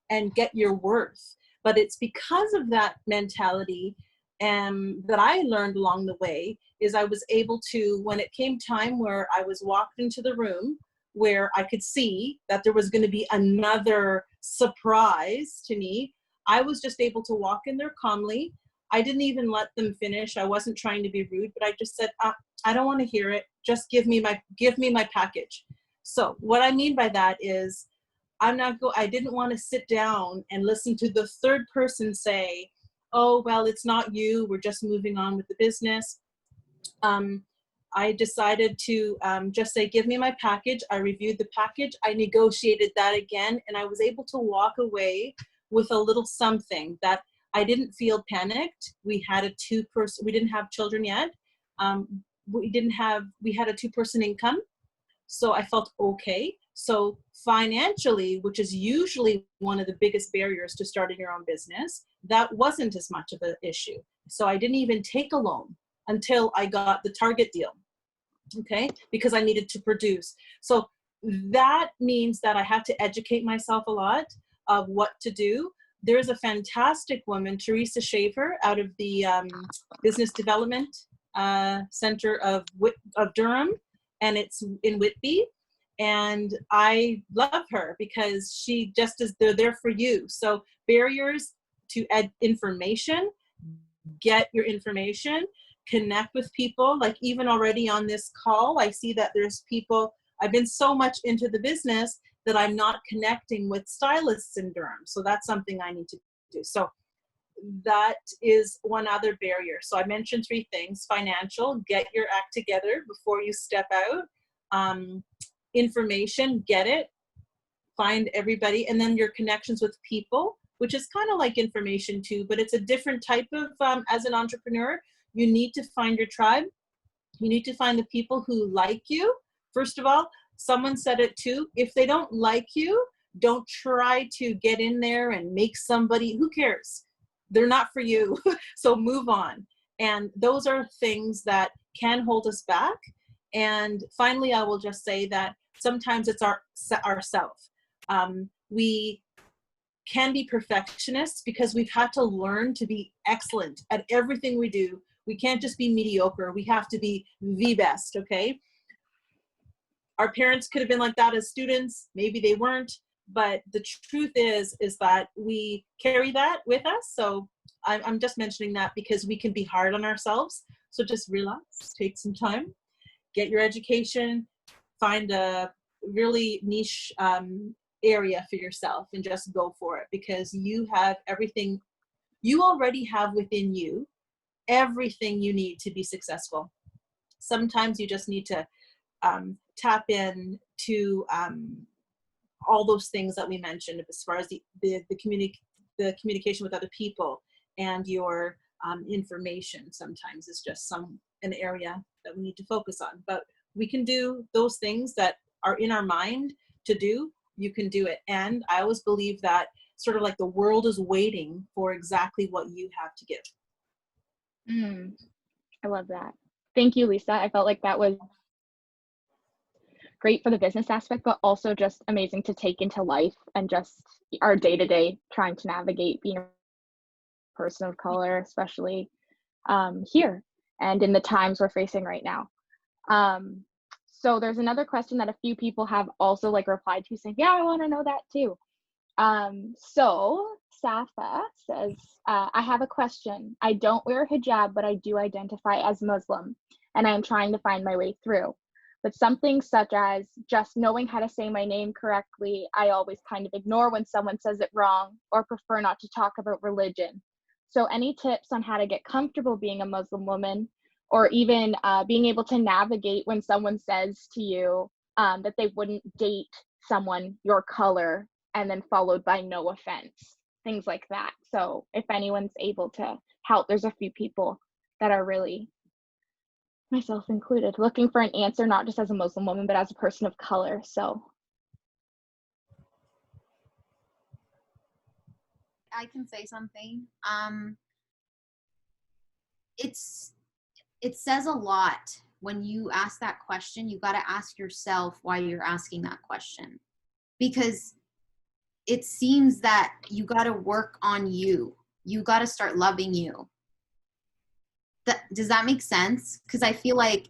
and get your worth. But it's because of that mentality that I learned along the way is I was able to, when it came time where I was walked into the room where I could see that there was going to be another surprise to me, I was just able to walk in there calmly. I didn't even let them finish. I wasn't trying to be rude, but I just said, I don't want to hear it. Just give me my package. So what I mean by that is I didn't want to sit down and listen to the third person say, oh, well, it's not you. We're just moving on with the business. I decided to just say, give me my package. I reviewed the package. I negotiated that again, and I was able to walk away with a little something that I didn't feel panicked. We had we didn't have children yet. We had a 2-person income. So I felt okay. So financially, which is usually one of the biggest barriers to starting your own business, that wasn't as much of an issue. So I didn't even take a loan until I got the Target deal, okay? Because I needed to produce. So that means that I had to educate myself a lot of what to do. There's a fantastic woman, Teresa Shaver, out of the Business Development Center of Durham, and it's in Whitby. And I love her because she just is, they're there for you. So barriers to information, get your information. connect with people. Like even already on this call, I see that there's people, I've been so much into the business that I'm not connecting with stylists in Durham. So that's something I need to do. So that is one other barrier. So I mentioned 3 things: financial, get your act together before you step out. Information, get it, find everybody, and then your connections with people, which is kind of like information too, but it's a different type of, as an entrepreneur, you need to find your tribe. You need to find the people who like you. First of all, someone said it too, if they don't like you, don't try to get in there and make somebody, who cares? They're not for you. So move on. And those are things that can hold us back. And finally, I will just say that sometimes it's ourself. We can be perfectionists because we've had to learn to be excellent at everything we do. We can't just be mediocre. We have to be the best, okay? Our parents could have been like that as students. Maybe they weren't. But the truth is that we carry that with us. So I'm just mentioning that because we can be hard on ourselves. So just relax, take some time, get your education, find a really niche area for yourself and just go for it, because you have everything, you already have within you everything you need to be successful. Sometimes you just need to tap in to all those things that we mentioned as far as the communication with other people, and your information sometimes is just an area that we need to focus on. But we can do those things that are in our mind to do. You can do it. And I always believe that sort of like the world is waiting for exactly what you have to give. I love that. Thank you, Lisa. I felt like that was great for the business aspect, but also just amazing to take into life and just our day-to-day trying to navigate being a person of color, especially here and in the times we're facing right now. So there's another question that a few people have also like replied to, saying, yeah, I want to know that too. So Safa says, I have a question. I don't wear a hijab, but I do identify as Muslim, and I'm trying to find my way through. But something such as just knowing how to say my name correctly, I always kind of ignore when someone says it wrong, or prefer not to talk about religion. So any tips on how to get comfortable being a Muslim woman, or even being able to navigate when someone says to you that they wouldn't date someone your color, and then followed by no offense, things like that. So if anyone's able to help, there's a few people that are really, myself included, looking for an answer, not just as a Muslim woman, but as a person of color. So I can say something. It says a lot when you ask that question. You got to ask yourself why you're asking that question, because it seems that you got to work on you. You got to start loving you. Does that make sense? Because I feel like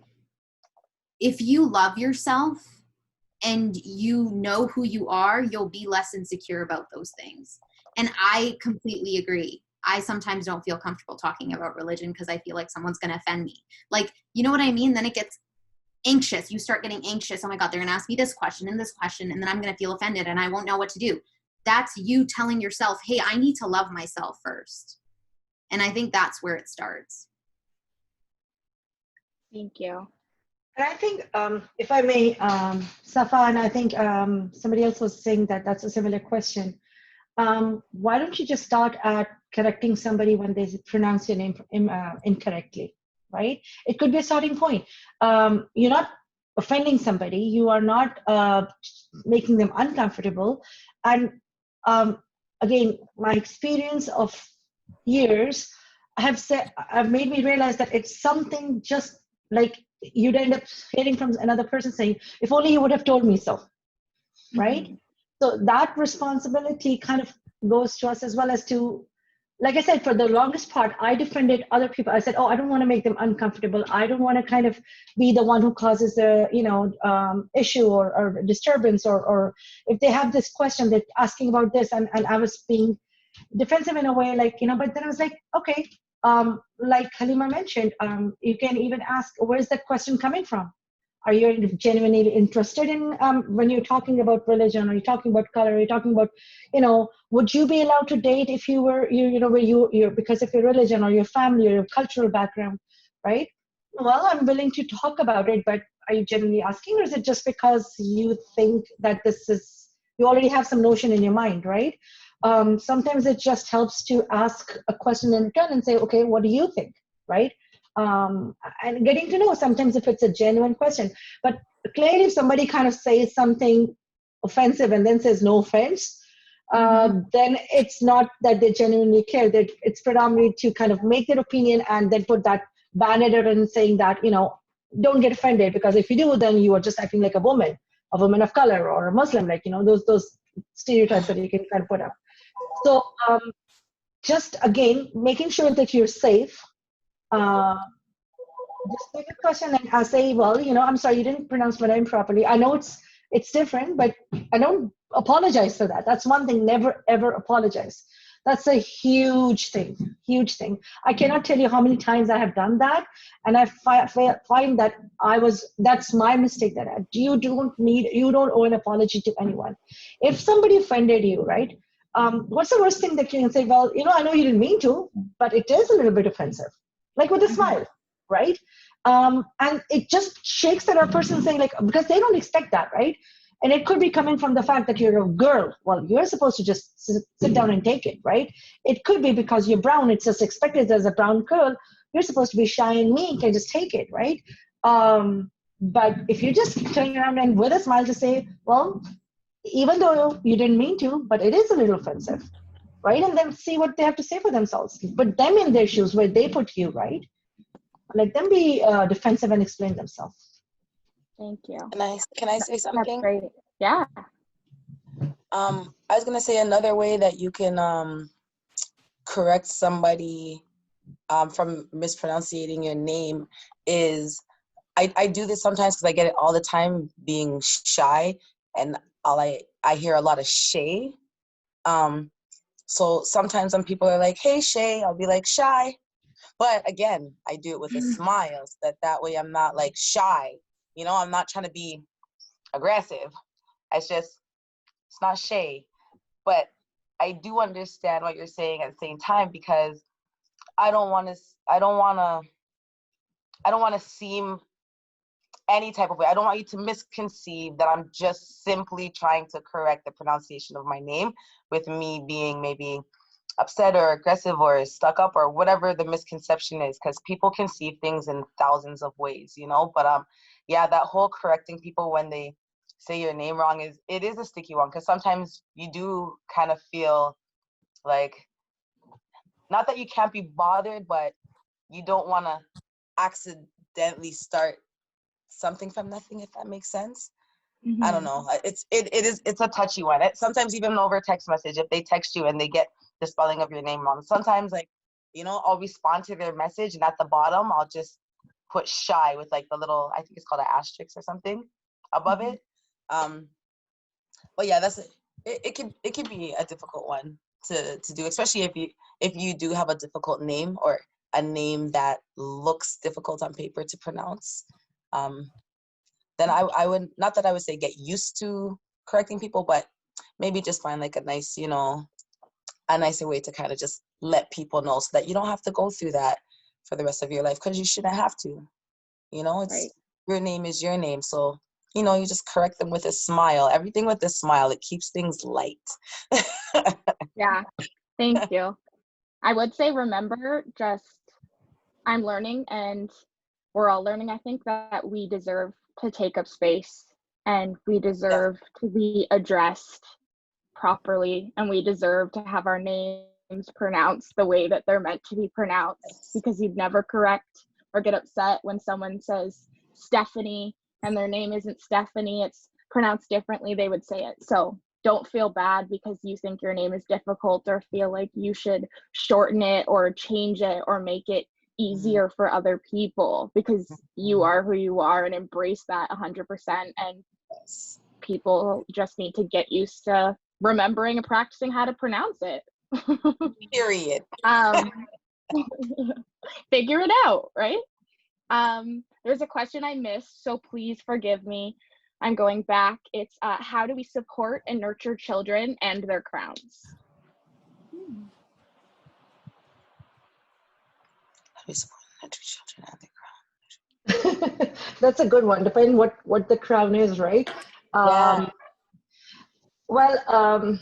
if you love yourself and you know who you are, you'll be less insecure about those things. And I completely agree. I sometimes don't feel comfortable talking about religion because I feel like someone's going to offend me. Like, you know what I mean? Then it gets anxious. You start getting anxious. Oh my God, they're going to ask me this question, and then I'm going to feel offended and I won't know what to do. That's you telling yourself, hey, I need to love myself first. And I think that's where it starts. thank you. And I think, if I may, Safa, and I think somebody else was saying that that's a similar question. Why don't you just start at correcting somebody when they pronounce your name incorrectly, right? It could be a starting point. You're not offending somebody. You are not making them uncomfortable. And again, my experience of years have made me realize that it's something just like you'd end up hearing from another person saying, if only you would have told me so, right? Mm-hmm. So that responsibility kind of goes to us, as well as to, like I said, for the longest part, I defended other people. I said, oh, I don't want to make them uncomfortable. I don't want to kind of be the one who causes the, issue or disturbance, or if they have this question, they're asking about this, and I was being defensive in a way, like, but then I was like, okay, like Halima mentioned, you can even ask, where's that question coming from? Are you genuinely interested in, when you're talking about religion, are you talking about color, are you talking about, would you be allowed to date if you were, where you're because of your religion or your family or your cultural background, right? Well, I'm willing to talk about it, but are you genuinely asking, or is it just because you think that you already have some notion in your mind, right? Sometimes it just helps to ask a question in return and say, okay, what do you think, right? And getting to know sometimes if it's a genuine question. But clearly, if somebody kind of says something offensive and then says no offense, then it's not that they genuinely care. That it's predominantly to kind of make their opinion and then put that banner and saying that, don't get offended, because if you do, then you are just acting like a woman of color, or a Muslim, like, those stereotypes that you can kind of put up. So just again, making sure that you're safe. Just take a question and I'll say, well, I'm sorry, you didn't pronounce my name properly. I know it's different, but I don't apologize for that. That's one thing. Never, ever apologize. That's a huge thing, huge thing. I cannot tell you how many times I have done that. And I find that that's my mistake. That you don't owe an apology to anyone. If somebody offended you, right? What's the worst thing that you can say? Well, I know you didn't mean to, but it is a little bit offensive. Like with a smile, right? And it just shakes that other person saying, like, because they don't expect that, right? And it could be coming from the fact that you're a girl. Well, you're supposed to just sit down and take it, right? It could be because you're brown. It's just expected as a brown girl. You're supposed to be shy and meek and just take it, right? But if you just turn around and with a smile to say, well, even though you didn't mean to, but it is a little offensive, right? And then see what they have to say for themselves. Put them in their shoes where they put you, right? Let them be defensive and explain themselves. Thank you. Can I say something? That's great. Yeah. I was gonna say another way that you can correct somebody from mispronouncing your name is, I do this sometimes because I get it all the time, being shy, and I hear a lot of Shay. So sometimes when people are like, hey Shay, I'll be like, shy. But again, I do it with a smile, so that way I'm not like shy. I'm not trying to be aggressive. It's not Shay. But I do understand what you're saying at the same time, because I don't want to seem any type of way. I don't want you to misconceive that I'm just simply trying to correct the pronunciation of my name, with me being maybe upset or aggressive or stuck up or whatever the misconception is, because people can see things in thousands of ways, But yeah, that whole correcting people when they say your name wrong is a sticky one, because sometimes you do kind of feel like, not that you can't be bothered, but you don't want to accidentally start something from nothing, if that makes sense. I don't know. It's a touchy one. Sometimes even over text message, if they text you and they get the spelling of your name wrong, sometimes I'll respond to their message, and at the bottom I'll just put shy with like the little, I think it's called an asterisk or something above it. But yeah, it can be a difficult one to do, especially if you do have a difficult name, or a name that looks difficult on paper to pronounce. Then I would, not that I would say get used to correcting people, but maybe just find like a nice, a nicer way to kind of just let people know, so that you don't have to go through that for the rest of your life, because you shouldn't have to. It's right. Your name is your name. So, you just correct them with a smile. Everything with a smile, it keeps things light. Yeah, thank you. I would say, remember, I'm learning, and we're all learning, I think, that we deserve to take up space, and we deserve to be addressed properly, and we deserve to have our names pronounced the way that they're meant to be pronounced, because you'd never correct or get upset when someone says Stephanie and their name isn't Stephanie, it's pronounced differently, they would say it. So don't feel bad because you think your name is difficult, or feel like you should shorten it or change it or make it easier for other people, because you are who you are, and embrace that 100%. And people just need to get used to remembering and practicing how to pronounce it. Period. Figure it out, right? There's a question I missed, so please forgive me. I'm going back. It's how do we support and nurture children and their crowns? How do we support and nurture children and their crown? That's a good one, depending what the crown is, right? Yeah. Well,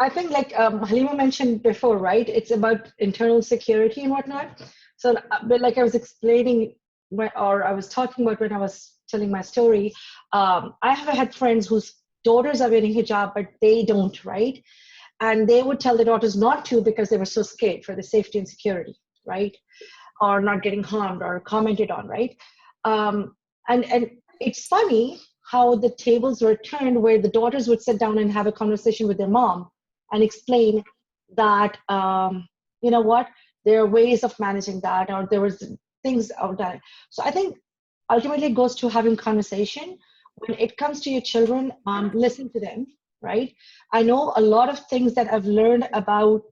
I think like Halima mentioned before, right? It's about internal security and whatnot. So, but like I was explaining, or I was talking about when I was telling my story, I have had friends whose daughters are wearing hijab, but they don't, right? And they would tell their daughters not to because they were so scared for the safety and security, right? Or not getting harmed or commented on, right? And it's funny how the tables were turned where the daughters would sit down and have a conversation with their mom and explain that, you know what, there are ways of managing that, or there was things out there. So I think ultimately it goes to having conversation. When it comes to your children, listen to them, right? I know a lot of things that I've learned about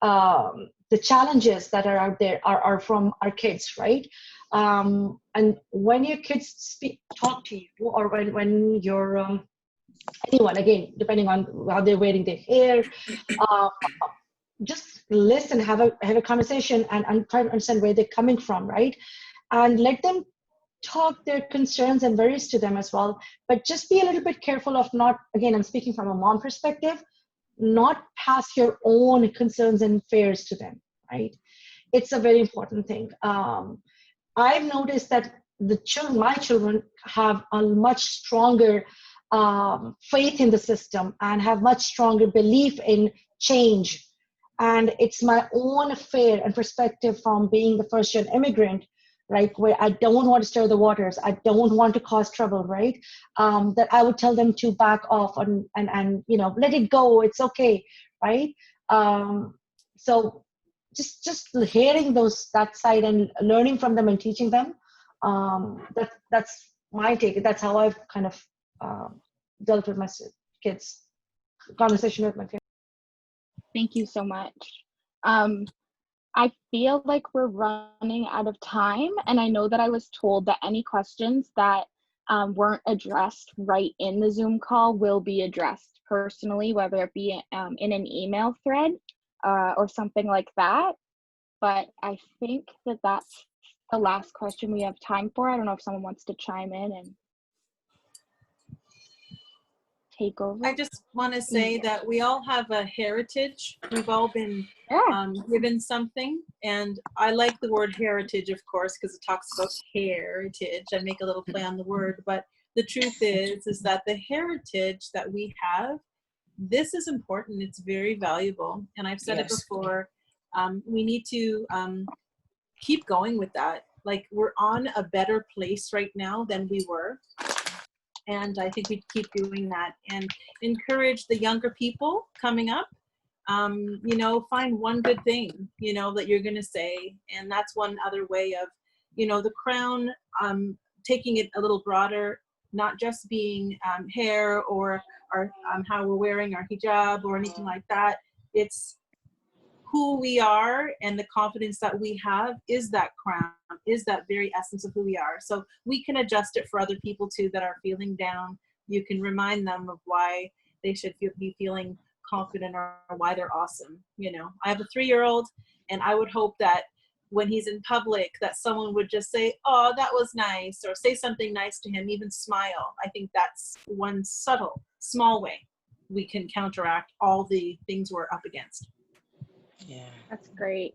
the challenges that are out there are from our kids, right? And when your kids talk to you, or when you're anyone, again, depending on how they're wearing their hair, just listen, have a conversation, and try to understand where they're coming from, right? And let them talk their concerns and worries to them as well. But just be a little bit careful of not, again, I'm speaking from a mom perspective, not pass your own concerns and fears to them, right? It's a very important thing. I've noticed that my children have a much stronger faith in the system and have much stronger belief in change. And it's my own fear and perspective from being the first-gen immigrant, right, where I don't want to stir the waters, I don't want to cause trouble, right? That I would tell them to back off and you know, let it go, it's okay, right? So just hearing that side and learning from them and teaching them, that's my take. That's how I've kind of dealt with my kids, conversation with my kids. Thank you so much. I feel like we're running out of time, and I know that I was told that any questions that weren't addressed right in the Zoom call will be addressed personally, whether it be in an email thread or something like that. But I think that that's the last question we have time for. I don't know if someone wants to chime in and take over. I just want to say that we all have a heritage. We've all been given something, and I like the word heritage, of course, because it talks about heritage. I make a little play on the word, but the truth is that the heritage that we have, this is important. It's very valuable, and I've said it before. We need to keep going with that. Like, we're on a better place right now than we were. And I think we keep doing that and encourage the younger people coming up. You know, find one good thing, you know, that you're going to say. And that's one other way of, you know, the crown, taking it a little broader, not just being hair or our, how we're wearing our hijab or anything like that. It's who we are, and the confidence that we have is that crown, is that very essence of who we are. So we can adjust it for other people too that are feeling down. You can remind them of why they should be feeling confident or why they're awesome. You know, I have a 3-year-old, and I would hope that when he's in public that someone would just say, oh, that was nice, or say something nice to him, even smile. I think that's one subtle, small way we can counteract all the things we're up against. Yeah. That's great.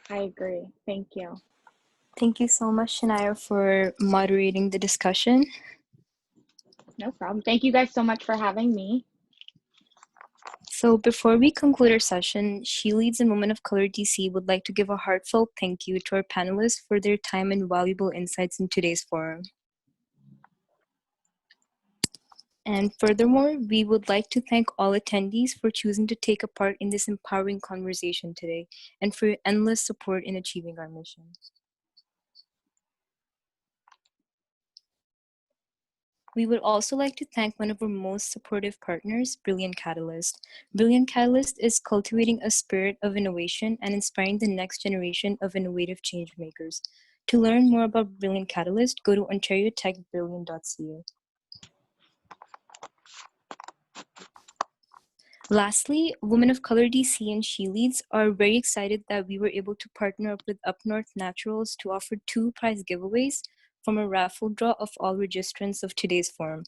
I agree. Thank you. Thank you so much, Shania, for moderating the discussion. No problem. Thank you guys so much for having me. So before we conclude our session, She Leads in Women of Color DC would like to give a heartfelt thank you to our panelists for their time and valuable insights in today's forum. And furthermore, we would like to thank all attendees for choosing to take a part in this empowering conversation today and for your endless support in achieving our mission. We would also like to thank one of our most supportive partners, Brilliant Catalyst. Brilliant Catalyst is cultivating a spirit of innovation and inspiring the next generation of innovative change makers. To learn more about Brilliant Catalyst, go to ontariotechbrilliant.ca. Lastly, Women of Color DC and She Leads are very excited that we were able to partner up with Up North Naturals to offer 2 prize giveaways from a raffle draw of all registrants of today's forum.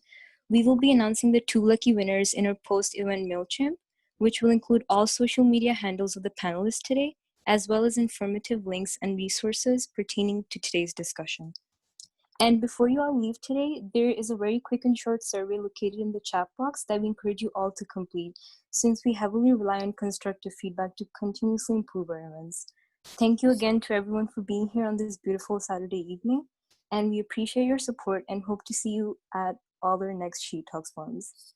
We will be announcing the 2 lucky winners in our post-event MailChimp, which will include all social media handles of the panelists today, as well as informative links and resources pertaining to today's discussion. And before you all leave today, there is a very quick and short survey located in the chat box that we encourage you all to complete, since we heavily rely on constructive feedback to continuously improve our events. Thank you again to everyone for being here on this beautiful Saturday evening, and we appreciate your support and hope to see you at all our next She Talks forums.